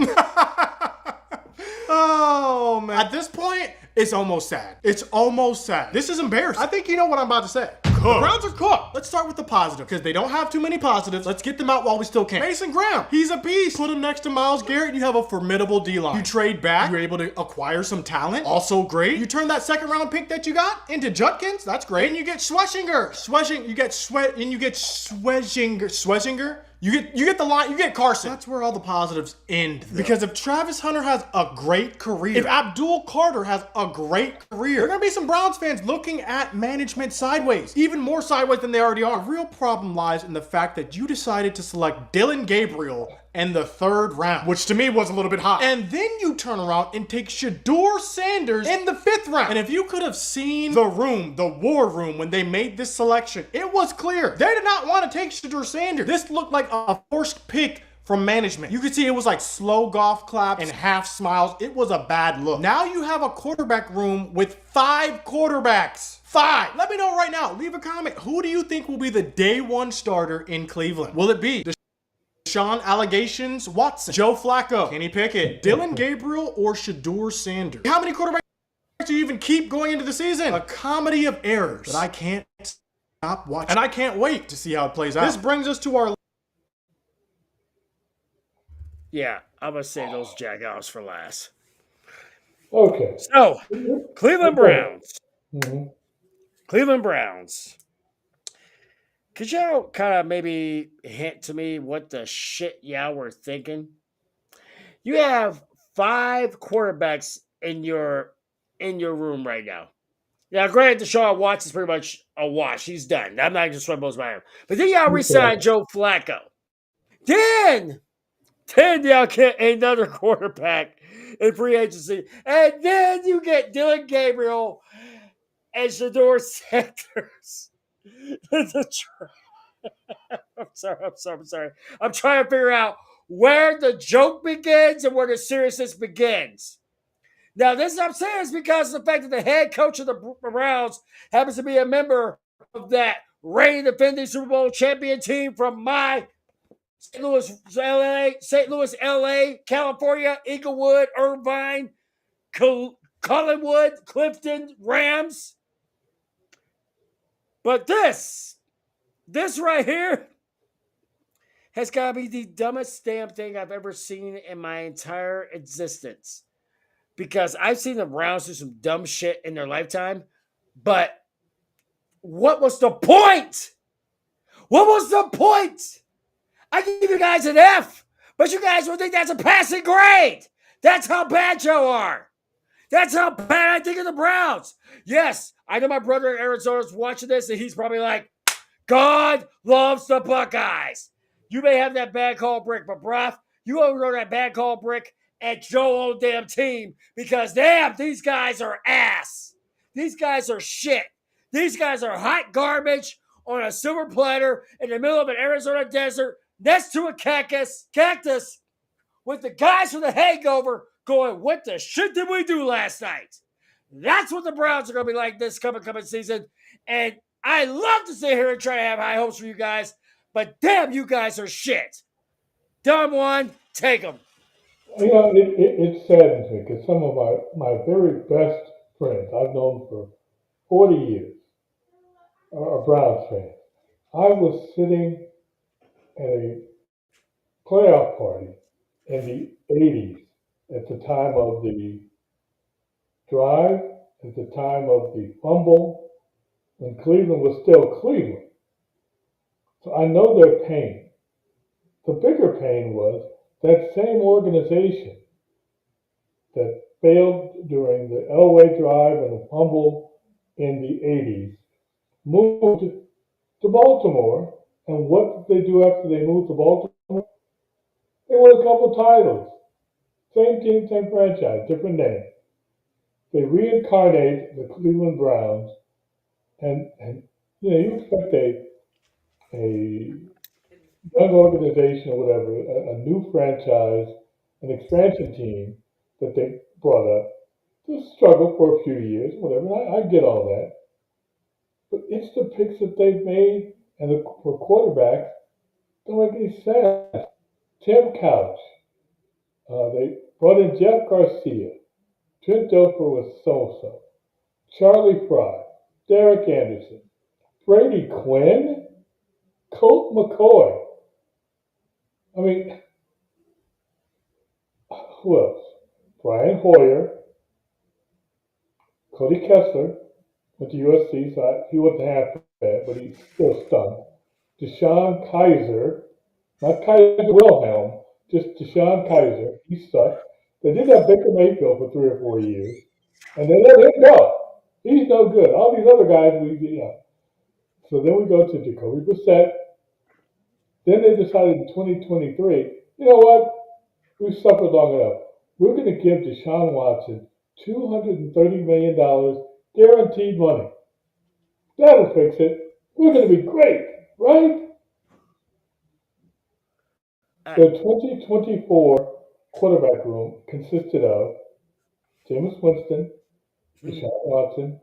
Oh man. At this point, it's almost sad. It's almost sad. This is embarrassing. I think you know what I'm about to say. The Browns are cooked. Let's start with the positive, because they don't have too many positives. Let's get them out while we still can. Mason Graham, he's a beast. Put him next to Myles Garrett, and you have a formidable D-line. You trade back, you're able to acquire some talent. Also great. You turn that second round pick that you got into Judkins. That's great. And you get Schwesinger. You get the line, you get Carson. That's where all the positives end, though. Because if Travis Hunter has a great career, if Abdul Carter has a great career, there are going to be some Browns fans looking at management sideways, even more sideways than they already are. The real problem lies in the fact that you decided to select Dylan Gabriel in the third round, which to me was a little bit high. And then you turn around and take Shador Sanders in the fifth round. And if you could have seen the war room, when they made this selection, it was clear they did not want to take Shador Sanders. This looked like a forced pick from management. You could see it was like slow golf claps and half smiles. It was a bad look. Now you have a quarterback room with 5 quarterbacks. 5. Let me know right now. Leave a comment. Who do you think will be the day 1 starter in Cleveland? Will it be Deshaun Allegations Watson, Joe Flacco, Kenny Pickett, Dylan Gabriel, or Shador Sanders? How many quarterbacks do you even keep going into the season? A comedy of errors that I can't stop watching. And I can't wait to see how it plays out. This brings us to our... Yeah, I'm going to save those jackoffs for last. Okay. So, Cleveland Browns. Mm-hmm. Cleveland Browns. Could y'all kind of maybe hint to me what the shit y'all were thinking? You have 5 quarterbacks in your room right now. Now, granted, Deshaun Watson's pretty much a wash. He's done. I'm not just sweat blows by him. But then y'all re-sign Joe Flacco. Then y'all get another quarterback in free agency. And then you get Dylan Gabriel and Shador Sanders. I'm sorry. I'm trying to figure out where the joke begins and where the seriousness begins. Now, this I'm saying is because of the fact that the head coach of the Browns happens to be a member of that reigning defending Super Bowl champion team from my St. Louis, LA, California, Inglewood, Irvine, Collinwood, Clifton, Rams. But this right here has got to be the dumbest damn thing I've ever seen in my entire existence. Because I've seen the Browns do some dumb shit in their lifetime, but what was the point? What was the point? I give you guys an F, but you guys will think that's a passing grade. That's how bad you are. That's how bad I think of the Browns. Yes, I know my brother in Arizona is watching this, and he's probably like, God loves the Buckeyes. You may have that bad call brick, but bruh, you overthrow that bad call brick at your own damn team because damn, these guys are ass. These guys are shit. These guys are hot garbage on a silver platter in the middle of an Arizona desert next to a cactus with the guys from the hangover going, what the shit did we do last night? That's what the Browns are going to be like this coming season. And I love to sit here and try to have high hopes for you guys, but damn, you guys are shit. Dumb one, take them. You know, it saddens me because some of my very best friends I've known for 40 years are Browns fans. I was sitting at a playoff party in the 80s at the time of the drive, at the time of the fumble, when Cleveland was still Cleveland. So I know their pain. The bigger pain was that same organization that failed during the Elway drive and the fumble in the 80s moved to Baltimore. And what did they do after they moved to Baltimore? They won a couple titles. Same team, same franchise, different name. They reincarnate the Cleveland Browns, and you know, you expect a young organization or whatever, a new franchise, an expansion team that they brought up to struggle for a few years, whatever. I get all that. But it's the picks that they've made and for quarterbacks don't make any sense. Tim Couch, they brought in Jeff Garcia. Trent Dilfer was so-so. Charlie Fry, Derek Anderson, Brady Quinn, Colt McCoy. I mean, who else? Brian Hoyer, Cody Kessler went to USC, so he wasn't half bad, but he still stunk. Deshaun Kaiser, not Kaiser Wilhelm, just Deshaun Kaiser. He sucked. They did have Baker Mayfield for 3 or 4 years, and they let him go. He's no good. All these other guys, So then we go to Jacoby Brissett. Then they decided in 2023, you know what? We've suffered long enough. We're going to give Deshaun Watson $230 million guaranteed money. That'll fix it. We're going to be great, right? The 2024 quarterback room consisted of Jameis Winston, Deshaun Watson,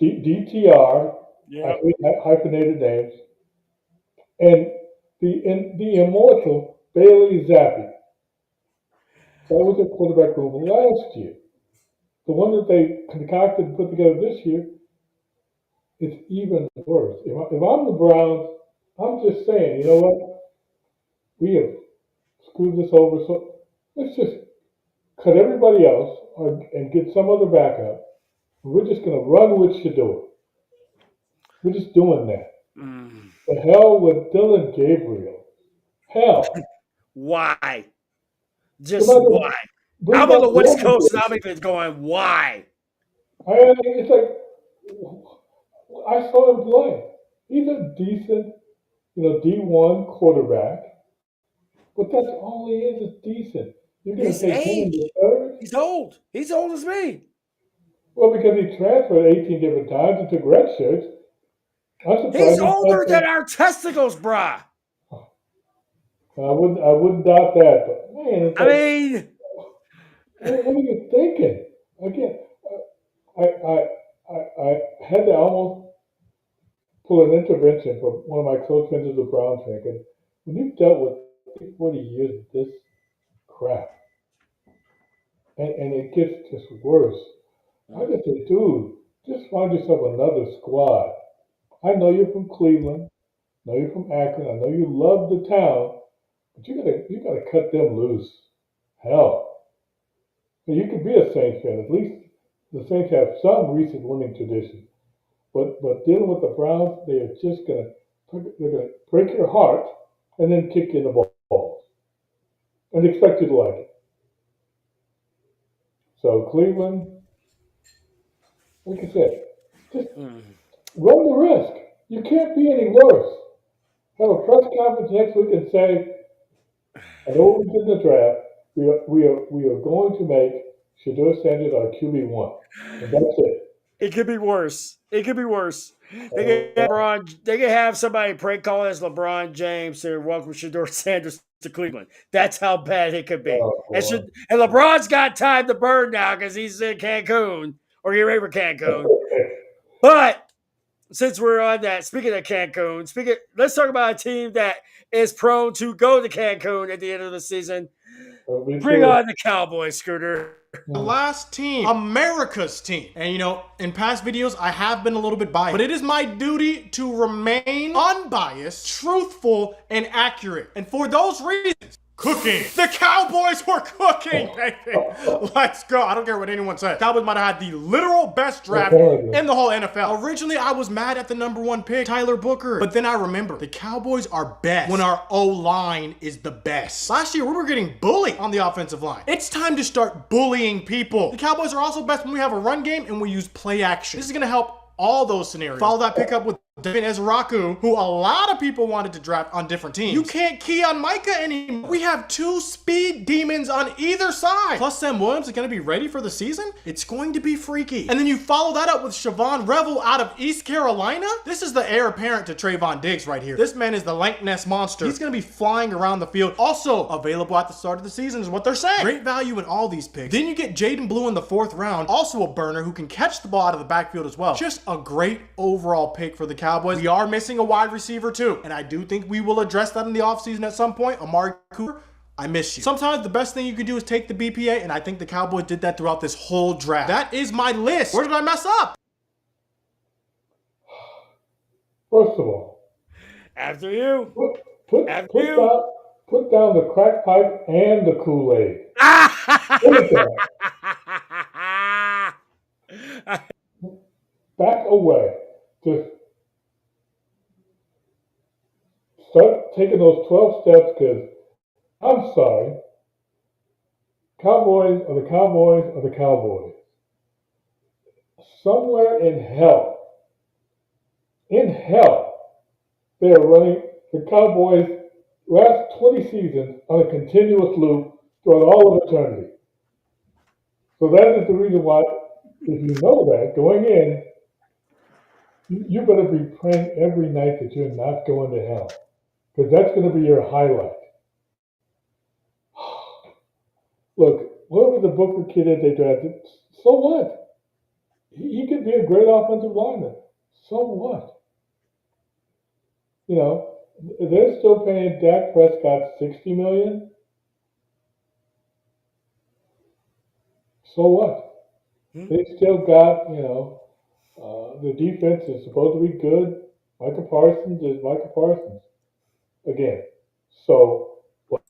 DTR, Yep. hyphenated names, and the immortal Bailey Zappi. That was their quarterback room last year. The one that they concocted and put together this year is even worse. If I'm the Browns, I'm just saying, you know what? We have screwed this over. So let's just cut everybody else and get some other backup. We're just going to run with Shador. We're just doing that. The hell with Dylan Gabriel. Hell. Why? Just Somebody why? bring I'm on back the West Roman Coast and Reigns. I'm even going, why? It's like I saw him play. He's a decent, D1 quarterback, but that's all he is decent. You're going to He's take him in the aged. third? He's old. He's old as me. Well, because he transferred 18 different times and took red shirts. I'm He's surprised he older transferred. than our testicles, brah. I wouldn't doubt that, but man, it's I like, mean, what are you thinking? Again, I had to almost pull an intervention from one of my close friends who's a Browns fan. 'Cause when you've dealt with 40 years of this crap, and it gets just worse, I just say, dude, just find yourself another squad. I know you're from Cleveland. I know you're from Akron. I know you love the town, but you gotta cut them loose. Hell, so you could be a Saints fan. At least the Saints have some recent winning tradition. But dealing with the Browns, they are just they're gonna break your heart and then kick you in the balls and expect you to like it. So Cleveland, like I said, just run the risk. You can't be any worse. Have a press conference next week and say, I know what we did in the draft. We are going to make Shador Sanders our QB1. And that's it. it could be worse. It could be worse. They could have somebody prank call as LeBron James to welcome Shador Sanders to Cleveland. That's how bad it could be. Oh, And LeBron's got time to burn now because he's in Cancun or getting ready for Cancun. But since we're on that, speaking of Cancun, let's talk about a team that is prone to go to Cancun at the end of the season. Bring on the Cowboys, Scooter. The last team, America's team. And in past videos, I have been a little bit biased, but it is my duty to remain unbiased, truthful, and accurate. And for those reasons, cooking. The Cowboys were cooking, baby. Let's go. I don't care what anyone says. Cowboys might have had the literal best draft in the whole NFL. Originally, I was mad at the #1 pick, Tyler Booker. But then I remember, the Cowboys are best when our O-line is the best. Last year, we were getting bullied on the offensive line. It's time to start bullying people. The Cowboys are also best when we have a run game and we use play action. This is going to help all those scenarios. Follow that pickup with Devin Ezraku, who a lot of people wanted to draft on different teams. You can't key on Micah anymore. We have 2 speed demons on either side. Plus, Sam Williams is going to be ready for the season. It's going to be freaky. And then you follow that up with Siobhan Revel out of East Carolina. This is the heir apparent to Trayvon Diggs right here. This man is the Lank Ness monster. He's going to be flying around the field. Also available at the start of the season is what they're saying. Great value in all these picks. Then you get Jaden Blue in the 4th round. Also a burner who can catch the ball out of the backfield as well. Just a great overall pick for the Cowboys. We are missing a wide receiver too, and I do think we will address that in the offseason at some point. Amari Cooper, I miss you. Sometimes the best thing you can do is take the BPA, and I think the Cowboys did that throughout this whole draft. That is my list. Where did I mess up? First of all, after you, put down the crack pipe and the Kool-Aid. Back away. Just start taking those 12 steps, because I'm sorry, Cowboys are the Cowboys are the Cowboys. Somewhere in hell, they are running the Cowboys last 20 seasons on a continuous loop throughout all of eternity. So that is the reason why, if you know that going in, you better be praying every night that you're not going to hell, because that's going to be your highlight. Look, whoever the Booker kid is they drafted, so what? He could be a great offensive lineman. So what? You know, they're still paying Dak Prescott $60 million. So what? They still got, the defense is supposed to be good. Micah Parsons is Micah Parsons. Again, so what?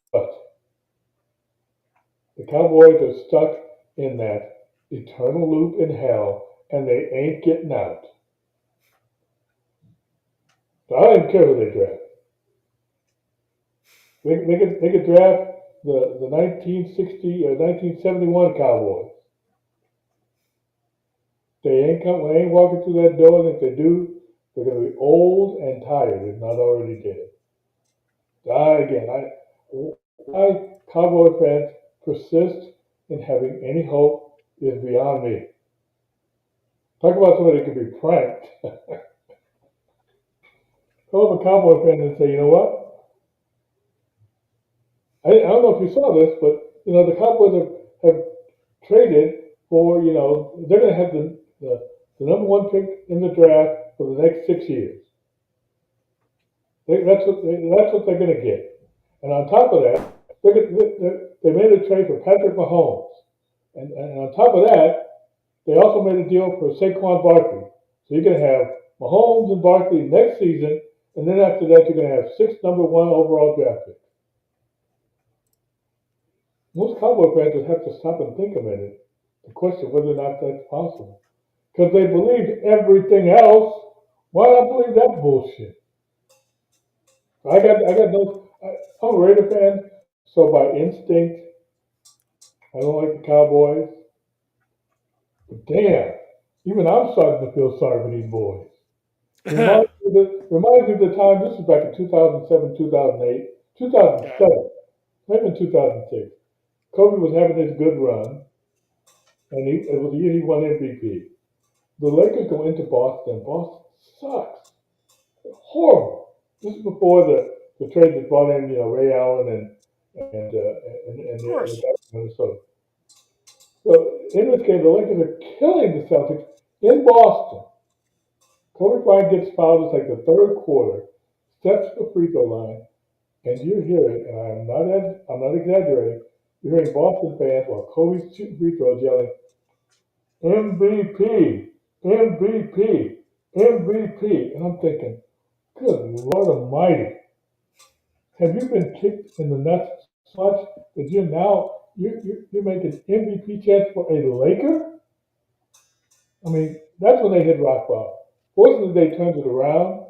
The Cowboys are stuck in that eternal loop in hell, and they ain't getting out. So I don't even care who they draft. They could draft the 1960 or 1971 Cowboys. They ain't walking through that door, and if they do, they're going to be old and tired, if not already dead. Why Cowboy fans persist in having any hope is beyond me. Talk about somebody that could be pranked. Call up a Cowboy fan and say, you know what? I don't know if you saw this, but the Cowboys have traded for they're going to have the number one pick in the draft for the next 6 years. That's what they're going to get. And on top of that, they made a trade for Patrick Mahomes. And on top of that, they also made a deal for Saquon Barkley. So you're going to have Mahomes and Barkley next season, and then after that, you're going to have 6 number one overall draft picks. Most Cowboy fans would have to stop and think a minute to question whether or not that's possible. Because they believed everything else. Why not believe that bullshit? I got no. I'm a Raider fan, so by instinct, I don't like the Cowboys. But damn, even I'm starting to feel sorry for these boys. Reminds me of the time. This was back in 2007, 2008, 2007, maybe in 2006. Kobe was having his good run, and it was the year he won MVP. The Lakers go into Boston. Boston sucks. Horrible. This is before the trade that brought in Ray Allen and the guys from Minnesota. So in this game, the Lakers are killing the Celtics in Boston. Kobe Bryant gets fouled. It's like the third quarter. Steps to the free throw line, and you're hearing, and I'm not exaggerating. You're hearing Boston fans while Kobe's shooting free throws yelling, MVP, MVP, MVP. And I'm thinking, good Lord Almighty, have you been kicked in the nuts so much that you're making MVP chance for a Laker? I mean, that's when they hit rock bottom. Fortunately, they turned it around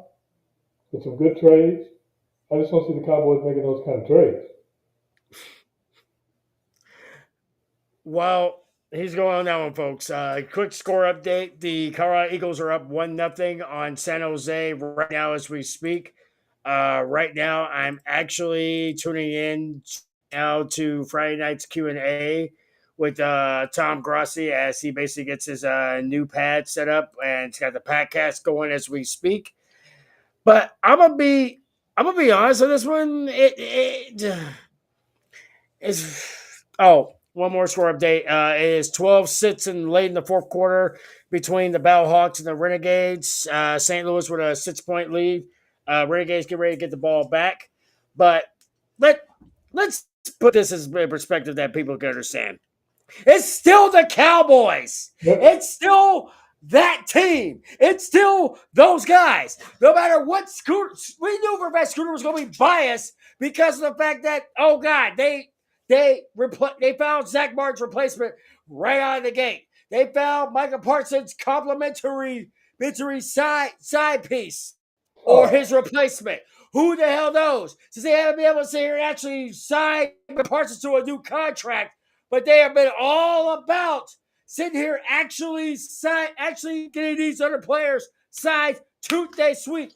with some good trades. I just don't see the Cowboys making those kind of trades. Well, he's going on that one, folks. Quick score update. The Colorado Eagles are up 1-0 on San Jose right now as we speak. Right now, I'm actually tuning in now to Friday night's Q&A with Tom Grossi as he basically gets his new pad set up and it's got the podcast going as we speak. But I'm gonna be honest on this one. It is. Oh, one more score update. It is 12-6 and late in the fourth quarter between the Battlehawks and the Renegades. St. Louis with a 6-point lead. Renegades get ready to get the ball back. But let's put this as a perspective that people can understand. It's still the Cowboys. Yep. It's still that team. It's still those guys. No matter what Scooter, we knew for a fact Scooter was going to be biased because of the fact that, oh God, they found Zach Martin's replacement right out of the gate. They found Micah Parsons' complimentary side piece or his replacement. Who the hell knows? Since they haven't been able to sit here and actually sign Parsons to a new contract, but they have been all about sitting here actually getting these other players signed tooth day sweet.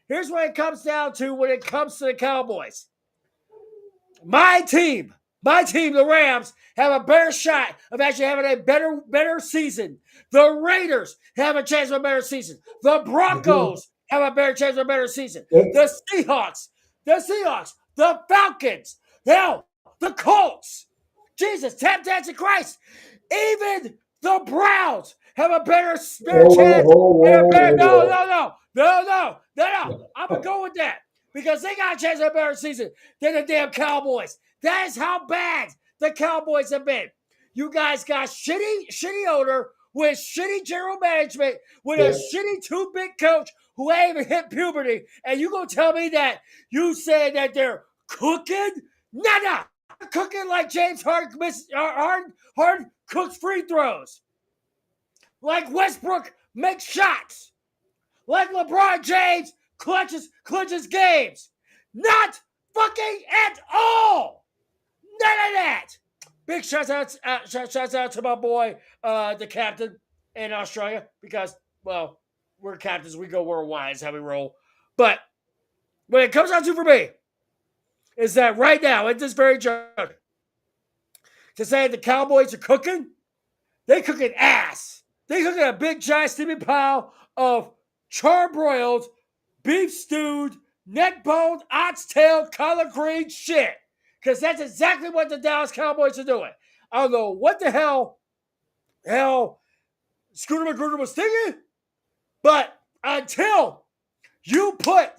Here's what it comes down to when it comes to the Cowboys. My team, the Rams, have a better shot of actually having a better season. The Raiders have a chance of a better season. The Broncos have a better chance of a better season. The Seahawks, the Falcons, hell, the Colts. Jesus, tap dancing Christ. Even the Browns have a better chance. No. I'm going to go with that because they got a chance at a better season than the damn Cowboys. That is how bad the Cowboys have been. You guys got shitty owner with shitty general management with a shitty two-bit coach who ain't even hit puberty, and you gonna tell me that you said that they're cooking? Nada! Cooking like James Harden cooks free throws. Like Westbrook makes shots. Like LeBron James clutches games. Not fucking at all. None of that. Big shouts out to my boy, the captain in Australia, because, well, we're captains. We go worldwide is how we roll. But when it comes down to for me, is that right now, at this very juncture, to say the Cowboys are cooking, they cooking ass. They cooking a big giant steaming pile of charbroiled, beef stewed, neck boned, oxtail, collard green shit. Because that's exactly what the Dallas Cowboys are doing. I don't know what the hell Scooter McGruder was thinking, but until you put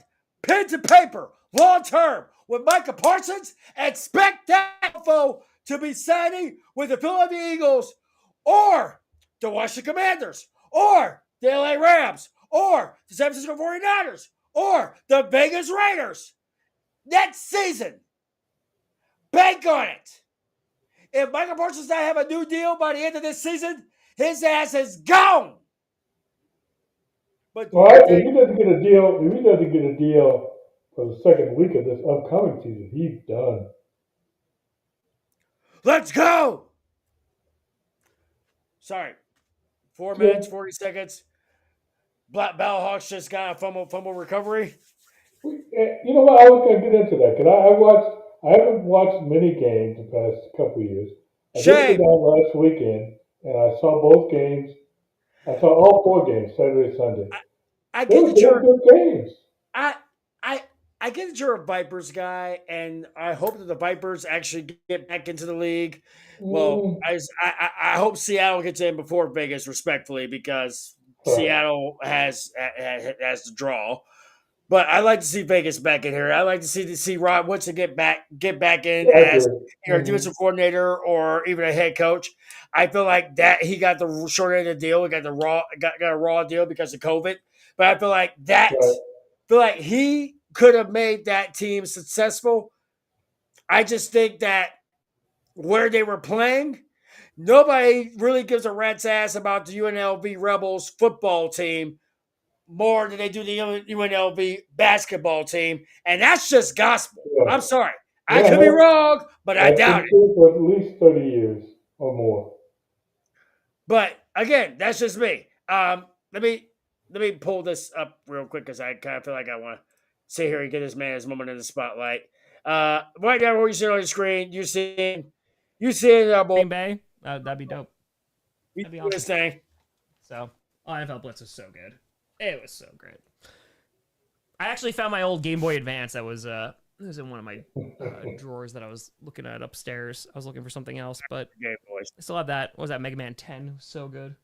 pen to paper long term with Micah Parsons, expect that info to be signing with the Philadelphia Eagles or the Washington Commanders or the LA Rams or the San Francisco 49ers or the Vegas Raiders next season. Bank on it. If Michael Parsons does not have a new deal by the end of this season, his ass is gone. But if he doesn't get a deal for the second week of this upcoming season, he's done. Let's go. Sorry. 4 minutes, 40 seconds. Black Battlehawks just got a fumble recovery. You know what? I was going to get into that because I haven't watched many games the past couple of years. I did sit down last weekend and I saw both games. I saw all 4 games, Saturday, Sunday. I get that you're good games. I get that you're a Vipers guy, and I hope that the Vipers actually get back into the league. Well, I hope Seattle gets in before Vegas, respectfully, because Seattle has the draw. But I like to see Vegas back in here. I like to see Rod Woodson get back in as either defensive coordinator or even a head coach. I feel like that he got the short end of the deal. He got a raw deal because of COVID. But I feel like he could have made that team successful. I just think that where they were playing, nobody really gives a rat's ass about the UNLV Rebels football team more than they do the UNLV basketball team, and that's just gospel. Yeah. I'm sorry. I could be wrong, but I doubt it. For at least 30 years or more. But again, that's just me. Let me pull this up real quick because I kind of feel like I want to sit here and get this man his moment in the spotlight. Right now, what you see on the screen, you see our boy Green Bay. That'd be dope. That'd be awesome. This thing. So, NFL Blitz was so good. It was so great. I actually found my old Game Boy Advance that was it was in one of my drawers that I was looking at upstairs. I was looking for something else, but I still have that. What was that? Mega Man 10. It was so good.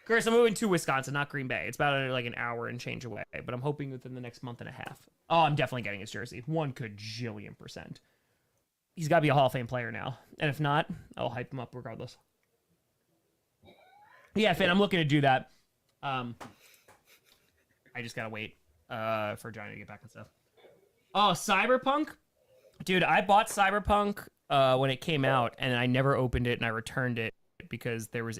Chris, I'm moving to Wisconsin, not Green Bay. It's about like an hour and change away, but I'm hoping within the next month and a half. Oh, I'm definitely getting his jersey. 1,000,000,000%. He's got to be a Hall of Fame player now. And if not, I'll hype him up regardless. Yeah, Finn, I'm looking to do that. I just gotta wait for Johnny to get back and stuff. Oh, Cyberpunk? Dude, I bought Cyberpunk when it came out, and I never opened it, and I returned it because there was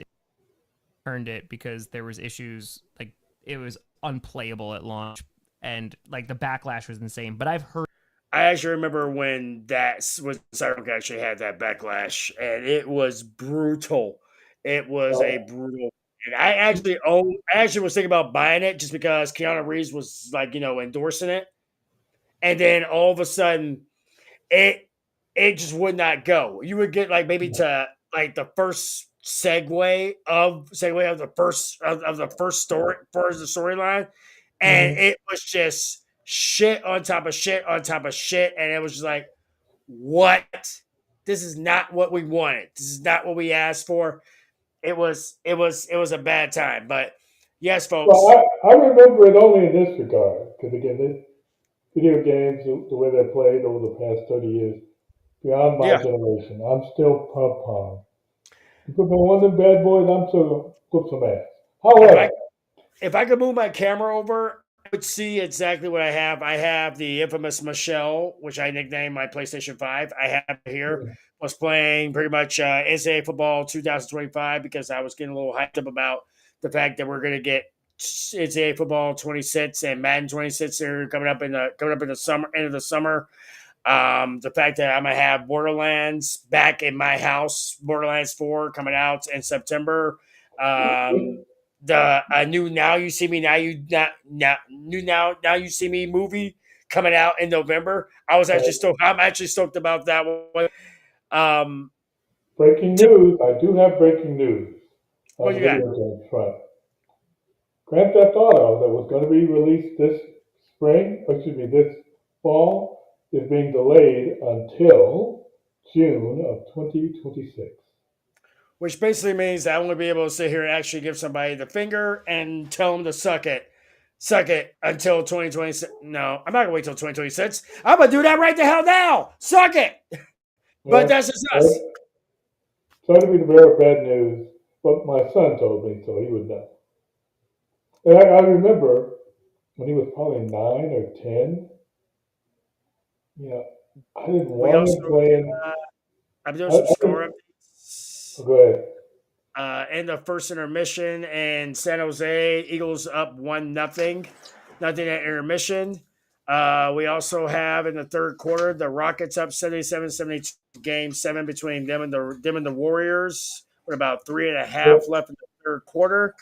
issues. Like, it was unplayable at launch, and like the backlash was insane. But I've heard. I actually remember when Cyberpunk actually had that backlash, and it was brutal. It was a brutal. And I actually was thinking about buying it just because Keanu Reeves was endorsing it, and then all of a sudden, it just would not go. You would get maybe to the first segue of the first story for the storyline, and it was just shit on top of shit on top of shit, and it was just like, what? This is not what we wanted. This is not what we asked for. It was a bad time. But yes, folks. Well, I remember it only in this regard, because again, this video games, the way they're played over the past 30 years, beyond my Yeah. generation, I'm still pump pong. You put me on one of them bad boys, I'm still gonna whoop some ass. However, If I could move my camera over, I would see exactly what I have. I have the infamous Michelle, which I nicknamed my PlayStation 5. I have it here. Was playing pretty much NCAA football 2025 because I was getting a little hyped up about the fact that we're going to get NCAA football 26 and Madden 26 are coming up in the summer, end of the summer. The fact that I'm gonna have Borderlands back in my house, Borderlands 4 coming out in September. The new Now You See Me Now You See Me movie coming out in November. I'm actually stoked about that one. breaking news, I do have breaking news on What the you got? video game front. Grand Theft Auto, that was going to be released this this fall, is being delayed until June of 2026. Which basically means that I'm gonna be able to sit here and actually give somebody the finger and tell them to suck it until 2026. No, I'm not gonna wait till 2026. I'm gonna do that right the hell now. Suck it. But that's just us. Sorry to be the bearer of bad news, but my son told me so he would know. And I remember when he was probably 9 or 10. I didn't We want also him playing. I'm doing some score updates. Go ahead. End of first intermission in San Jose. Eagles up 1-0. Nothing at intermission. We also have in the third quarter the Rockets up 77-72. Game 7 between them and the Warriors. With about 3.5 left in the third quarter.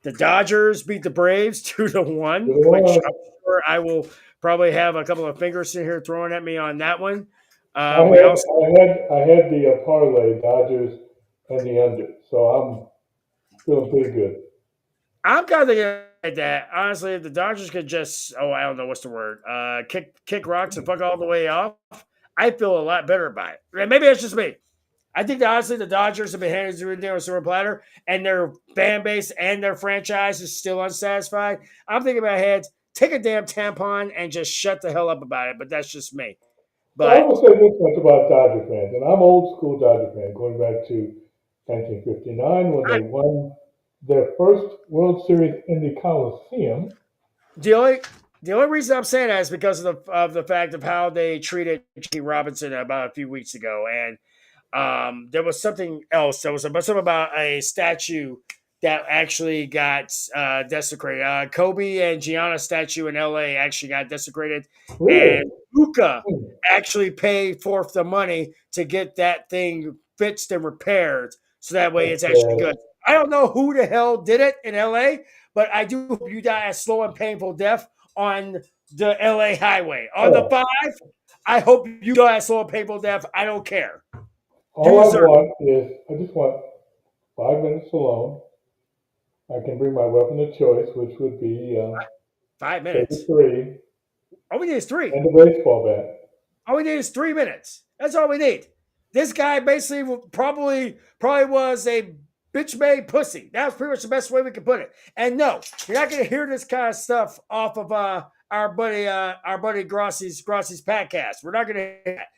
The Dodgers beat the Braves 2-1, which I'm sure I will probably have a couple of fingers in here throwing at me on that one. I had the parlay Dodgers and the under, so I'm feeling pretty good. I'm kind of thinking that honestly, if the Dodgers could just I don't know what's the word, kick rocks and fuck all the way off, I feel a lot better about it. And maybe it's just me. I think that honestly the Dodgers have been handed to a silver platter, and their fan base and their franchise is still unsatisfied. I'm thinking in my head, take a damn tampon and just shut the hell up about it. But that's just me. So I will say this much about Dodger fans, and I'm old school Dodger fan, going back to 1959 when they won their first World Series in the Coliseum. The only reason I'm saying that is because of the fact of how they treated Jackie Robinson about a few weeks ago, and there was something else. There was something about a statue that actually got desecrated. Kobe and Gianna statue in L.A. actually got desecrated, and Luka actually paid forth the money to get that thing fixed and repaired, so that way it's actually good. I don't know who the hell did it in L.A., but I do hope you die a slow and painful death on the L.A. highway. On the 5, I hope you die a slow and painful death. I don't care. All I want is, I just want 5 minutes alone. I can bring my weapon of choice, which would be 5 minutes. 3. All we need is 3. And a baseball bat. All we need is 3 minutes. That's all we need. This guy basically probably was a bitch-made pussy. That was pretty much the best way we could put it. And no, you're not going to hear this kind of stuff off of our buddy Grossi's podcast. We're not going to hear that.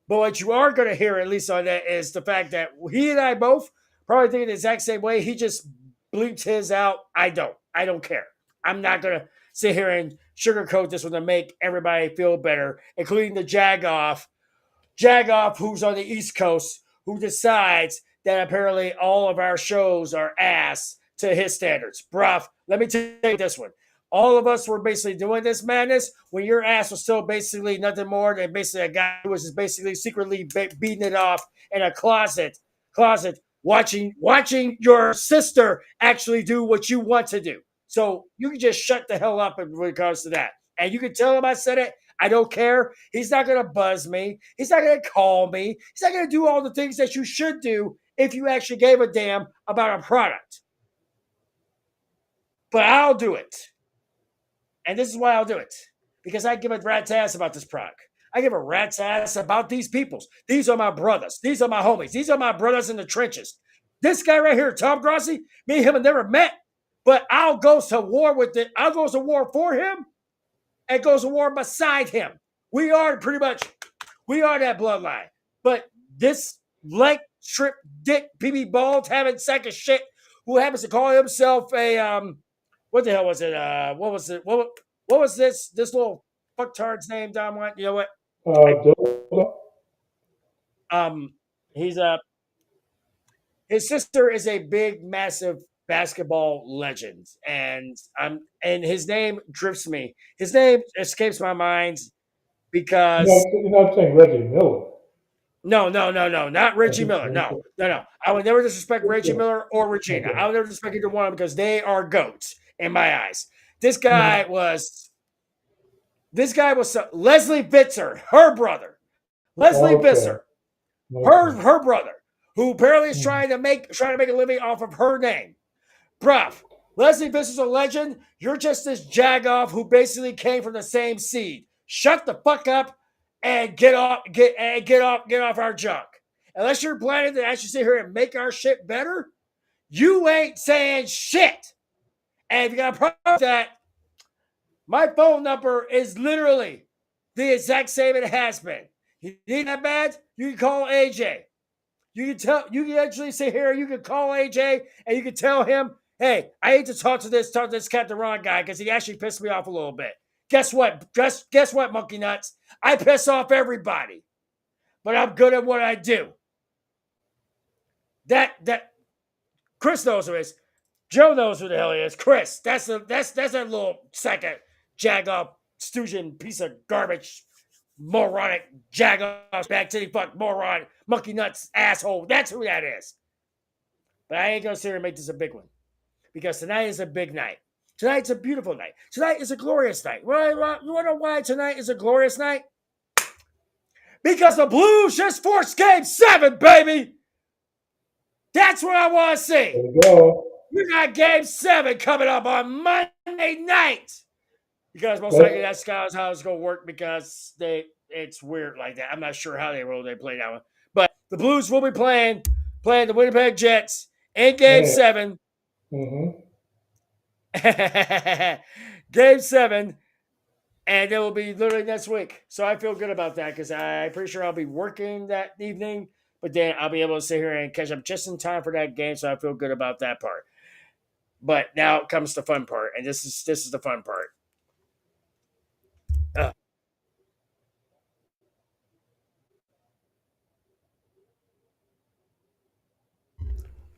But what you are going to hear, at least on that, is the fact that he and I both probably think the exact same way. He just bleeps his out. I don't care. I'm not going to sit here and sugarcoat this one to make everybody feel better, including the Jagoff, who's on the East Coast, who decides that apparently all of our shows are ass to his standards. Bruv, let me tell you this one. All of us were basically doing this madness when your ass was still basically nothing more than basically a guy who was just basically secretly beating it off in a closet, watching your sister actually do what you want to do. So you can just shut the hell up in regards to that. And you can tell him I said it. I don't care. He's not going to buzz me. He's not going to call me. He's not going to do all the things that you should do if you actually gave a damn about a product. But I'll do it. And this is why I'll do it. Because I give a rat's ass about this product. I give a rat's ass about these peoples. These are my brothers. These are my homies. These are my brothers in the trenches. This guy right here, Tom Grossi, me and him have never met, but I'll go to war with it. I'll go to war for him and goes to war beside him. We are pretty much, we are that bloodline. But this lank, strip, dick, BB bald, having sack of shit, who happens to call himself a what the hell was it? What was it? What was this little fucktard's name? Don White. You know what? Um, he's his sister is a big, massive basketball legend, and his name drifts me. His name escapes my mind because You're not saying Reggie Miller. no, not Reggie Miller. No. I would never disrespect Reggie Miller or Regina. I would never disrespect either one of them because they are goats in my eyes. This guy was Leslie Bitzer, her brother. Leslie Bitzer, her brother, who apparently is trying to make a living off of her name. Bruh, Leslie Bitzer's a legend. You're just this jagoff who basically came from the same seed. Shut the fuck up and get off our junk. Unless you're planning to actually sit here and make our shit better, you ain't saying shit. And if you got a problem with that, my phone number is literally the exact same it has been. You need that bad? You can call AJ. You can actually sit here, you can call AJ and you can tell him, hey, I hate to talk to this Captain Ron guy because he actually pissed me off a little bit. Guess what? Guess what, monkey nuts? I piss off everybody. But I'm good at what I do. That Chris knows who it is. Joe knows who the hell he is. Chris. That's that little second jag-off stooge piece of garbage, moronic jag-off back titty fuck moron monkey nuts asshole. That's who that is. But I ain't gonna sit here and make this a big one. Because tonight is a big night. Tonight's a beautiful night. Tonight is a glorious night. You want to know why tonight is a glorious night? Because the Blues just forced Game 7, baby! That's what I want to see. There you go. We got Game 7 coming up on Monday night. Because most likely that's how it's going to work because it's weird like that. I'm not sure how they play that one. But the Blues will be playing the Winnipeg Jets in Game 7. Mm-hmm. Game 7, and it will be literally next week. So I feel good about that because I'm pretty sure I'll be working that evening, but then I'll be able to sit here and catch up just in time for that game. So I feel good about that part. But now comes the fun part, and this is the fun part.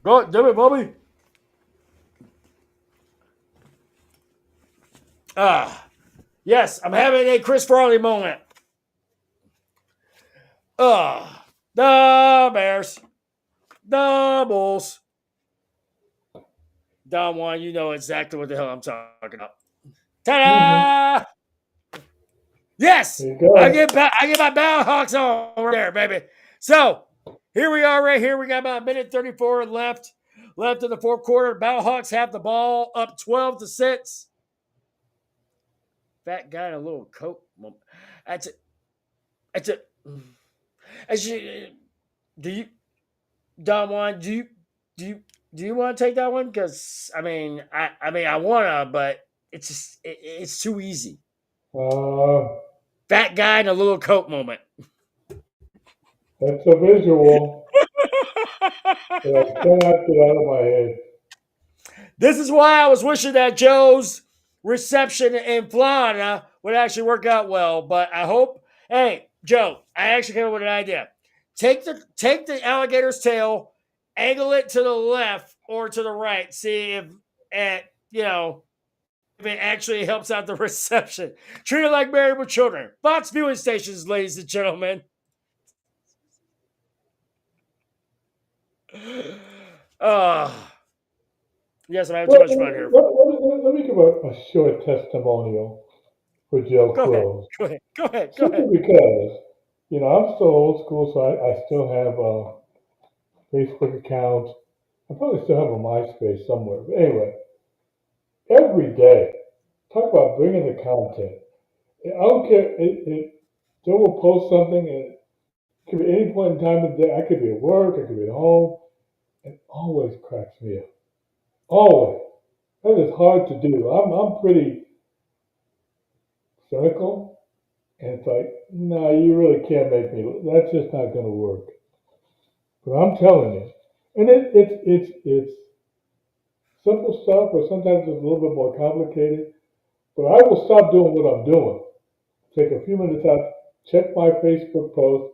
Go do it, Bobby. Yes, I'm having a Chris Farley moment. The Bears. The Bulls. Don Juan, you know exactly what the hell I'm talking about. Ta-da! Yes! I get my Bellhawks on right there, baby. So, here we are right here. We got about a minute 34 left in the fourth quarter. Bellhawks have the ball up 12-6. Fat guy in a little coat. That's it. Don Juan, do you want to take that one? Because I mean, I wanna, but it's just it's too easy. Fat guy in a little coat moment. That's a visual that I cannot get out of my head. This is why I was wishing that Joe's reception in Florida would actually work out well. But I hope. Hey, Joe, I actually came up with an idea. Take the alligator's tail, angle it to the left or to the right. See if if it actually helps out the reception. Treat it like married with children. Fox viewing stations, ladies and gentlemen. Yes, I'm having too much fun here. Let me give a short testimonial for Joe Crow. Go ahead. Simply because, I'm still old school, so I still have a Facebook account. I probably still have a MySpace somewhere. But anyway, every day, talk about bringing the content. I don't care. Joe will post something, and it could be any point in time of the day. I could be at work, I could be at home. It always cracks me up. Always. That is hard to do. I'm pretty cynical, and it's like, no, you really can't make me. That's just not going to work. But I'm telling you, and it's simple stuff, or sometimes it's a little bit more complicated. But I will stop doing what I'm doing. Take a few minutes out, check my Facebook post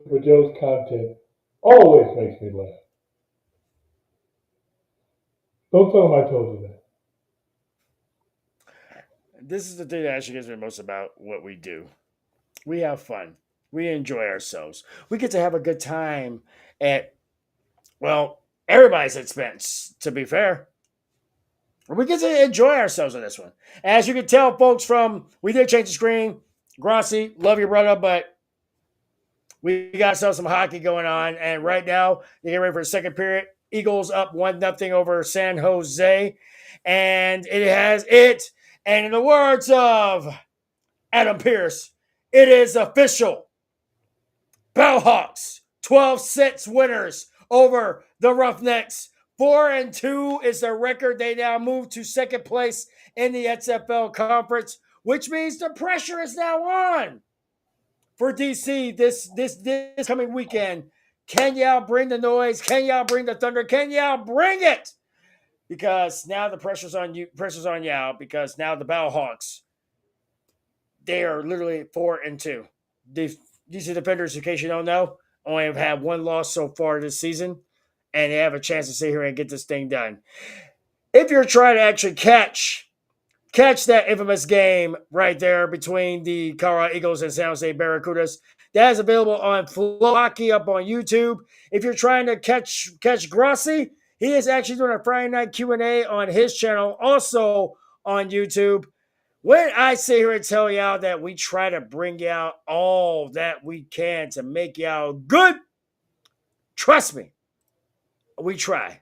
for Joe's content. Always makes me laugh. Don't tell him I told you that. This is the thing that actually gets me most about what we do. We have fun. We enjoy ourselves. We get to have a good time at, well, everybody's expense, to be fair. We get to enjoy ourselves on this one. As you can tell, folks, from we did change the screen. Grossi, love your brother, but we got ourselves some hockey going on. And right now, you get ready for the second period. Eagles up 1-0 over San Jose. And it has it. And in the words of Adam Pierce, it is official. Bellhawks, 12-6 winners over the Roughnecks. 4-2 is their record. They now move to second place in the XFL conference, which means the pressure is now on for DC this coming weekend. Can y'all bring the noise? Can y'all bring the thunder? Can y'all bring it? Because now the pressure's on you. Pressure's on y'all because now the Bellhawks, they are literally 4-2. The DC Defenders, in case you don't know, only have had one loss so far this season, and they have a chance to sit here and get this thing done. If you're trying to actually catch that infamous game right there between the Colorado Eagles and San Jose Barracudas, that is available on Flow Hockey up on YouTube. If you're trying to catch Grossi, he is actually doing a Friday night Q&A on his channel, also on YouTube. When I sit here and tell y'all that we try to bring y'all all that we can to make y'all good, trust me, we try.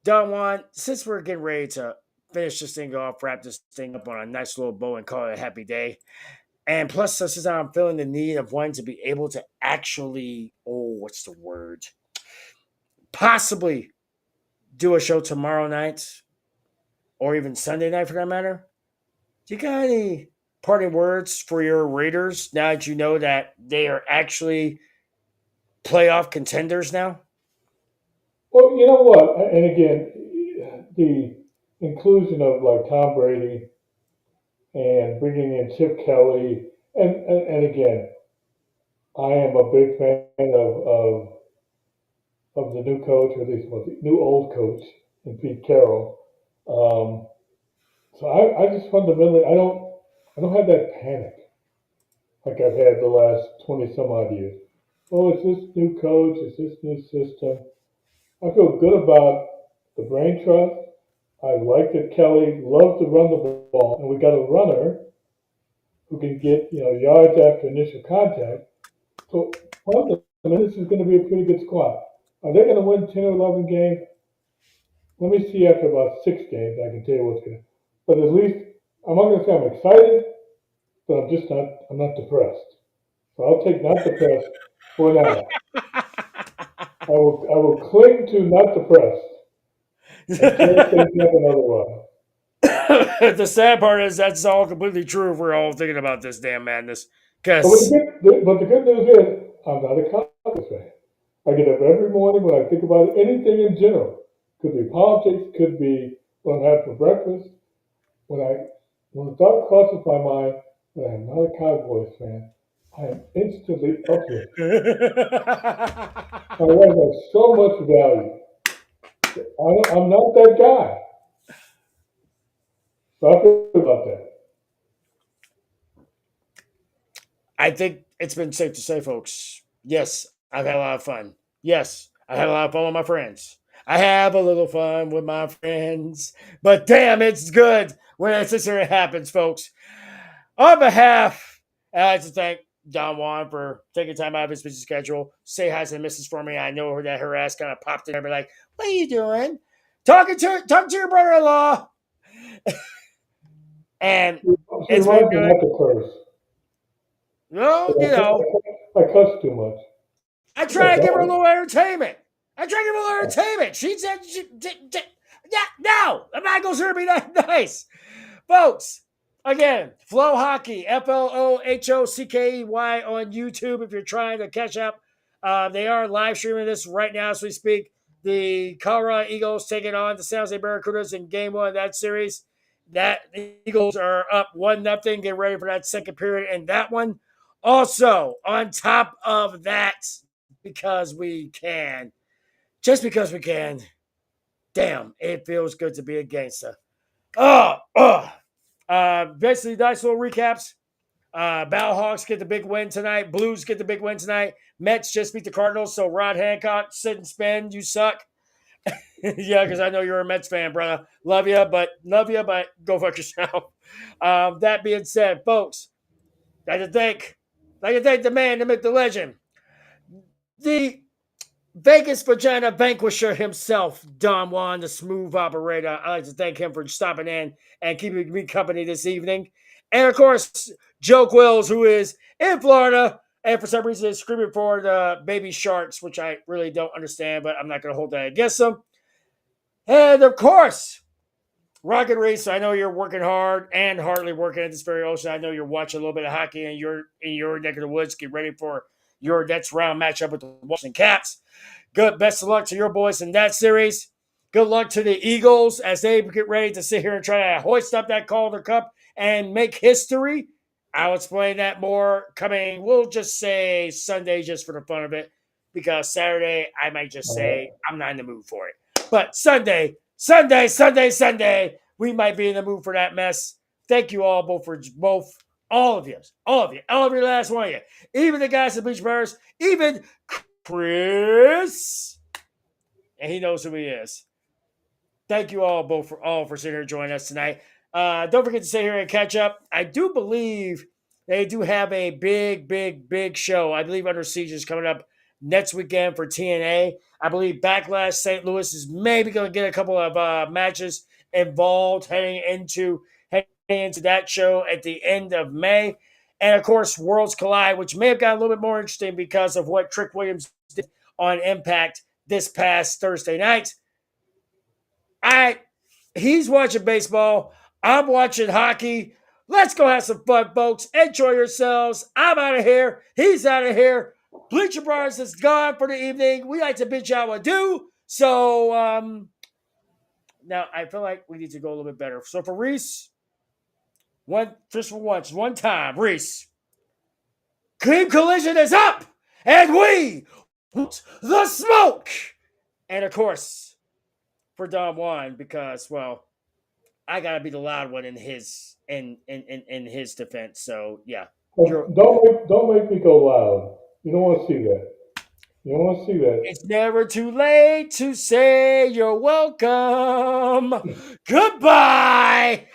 Don Juan, since we're getting ready to finish this thing off, wrap this thing up on a nice little bow and call it a happy day, and plus, since I'm feeling the need of wanting to be able to actually, what's the word? Possibly do a show tomorrow night or even Sunday night for that matter. Do you got any parting words for your Raiders now that you know that they are actually playoff contenders now? Well, you know what? And again, the inclusion of like Tom Brady and bringing in Chip Kelly, and again, I am a big fan of the new coach, or at least the new old coach, and Pete Carroll. So I just fundamentally I don't have that panic like I've had the last 20 some odd years. Oh, it's this new coach, it's this new system. I feel good about the brain trust. I like that Kelly loves to run the ball, and we got a runner who can get yards after initial contact. So this is going to be a pretty good squad. Are they going to win 10 or 11 games? Let me see after about 6 games. I can tell you what's going to. But at least I'm not going to say I'm excited, but I'm just not. I'm not depressed. So I'll take not depressed for now. I will cling to not depressed until things happen otherwise. The sad part is that's all completely true if we're all thinking about this damn madness. But Because the good news is I'm not a Cowboys fan. I get up every morning when I think about anything in general. Could be politics, could be what I'm having for breakfast. When the thought crosses my mind that I'm not a Cowboys fan, I am instantly uplifted. My wife has so much value. I'm not that guy. So I feel about that. I think it's been safe to say, folks, yes, I've had a lot of fun. Yes, I've had a lot of fun with my friends. I have a little fun with my friends, but damn, it's good when it sits here and happens, folks. On behalf, I'd like to thank Don Juan for taking time out of his busy schedule. Say hi to the missus for me. I know that her ass kind of popped in there, be like, "What are you doing? Talking to your brother-in-law." And She it's been reminds me good. not to curse. No, you know, I cuss too much. I try to give her a little entertainment. She said, yeah, no, I'm not going to be that nice. Folks, again, Flow Hockey, FLOHOCKEY on YouTube if you're trying to catch up. They are live streaming this right now as we speak. The Colorado Eagles taking on the San Jose Barracudas in game one of that series. The Eagles are up 1-0. Get ready for that second period in that one. Also, on top of that, because we can, just because we can, damn, it feels good to be a gangster. Basically, nice little recaps. Battlehawks get the big win tonight. Blues get the big win tonight. Mets just beat the Cardinals. So Rod Hancock, sit and spin. You suck. Yeah, because I know you're a Mets fan, brother. Love you, but go fuck yourself. That being said, folks, like to thank the man, the myth, the legend, the Vegas Vagina Vanquisher himself, Don Juan, the smooth operator. I'd like to thank him for stopping in and keeping me company this evening. And of course, Joe Quills, who is in Florida and for some reason is screaming for the baby sharks, which I really don't understand, but I'm not going to hold that against him. And of course, Rocket Reese, I know you're working hard and hardly working at this very ocean. I know you're watching a little bit of hockey in your neck of the woods. Get ready for your next round matchup with the Washington Caps. Good. Best of luck to your boys in that series. Good luck to the Eagles as they get ready to sit here and try to hoist up that Calder Cup and make history. I'll explain that more coming, we'll just say Sunday just for the fun of it, because Saturday I might just say I'm not in the mood for it. But Sunday, we might be in the mood for that mess. Thank you all all of you, every last one of you, even the guys at Beach Bears, even Chris, and he knows who he is. Thank you all for sitting here joining us tonight. Don't forget to sit here and catch up. I do believe they do have a big show. I believe Under Siege is coming up next weekend for TNA. I believe Backlash St. Louis is maybe going to get a couple of matches involved heading into that show at the end of May. And, of course, Worlds Collide, which may have gotten a little bit more interesting because of what Trick Williams did on Impact this past Thursday night. He's watching baseball. I'm watching hockey. Let's go have some fun, folks. Enjoy yourselves. I'm out of here. He's out of here. Bleacher Brothers is gone for the evening. We like to bitch out what do. So, now I feel like we need to go a little bit better. So for Reese, one time, Reese. Clean Collision is up, and we want the smoke. And of course, for Don Juan, because I gotta be the loud one in his defense. So yeah. Don't make me go loud. You don't want to see that. You don't want to see that. It's never too late to say you're welcome. Goodbye.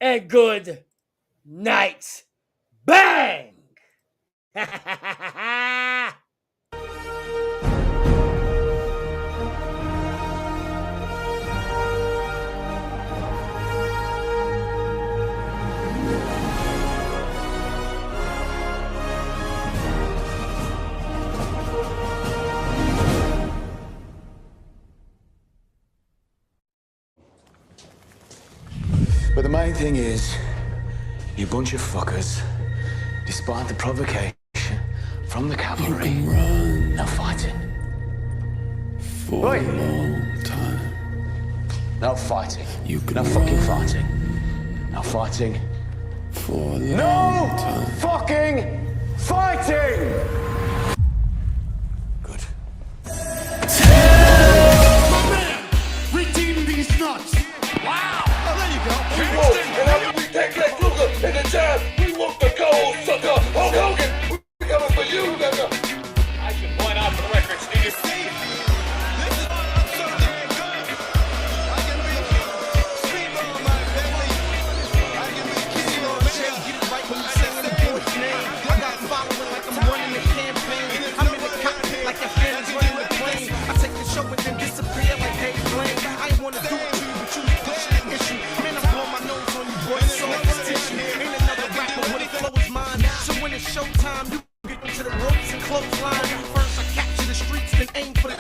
And good night. Bang. But the main thing is, you bunch of fuckers, despite the provocation from the cavalry, no fighting. For a long time. No fighting. No fucking fighting. No fighting. For a long time. Fucking fighting! Good. Redeem these nuts! Wow! Oh, there you go. We walk, and after we take that Kluger and the jab, we walk the gold, sucker! Hulk Hogan! We coming for you, nigga! I should point out for the record, Steve. This is what I'm so damn good. I can be speedball, my family. I can be king on chair. Get it right when you say the boy's name. I got following like I'm running a campaign. I'm in the cockpit like a fan's running the plane. I take the show and then disappear like Dave Blaine. I ain't wanna do it to you, but you pushing the issue. Man, I'm blowing my and aim for the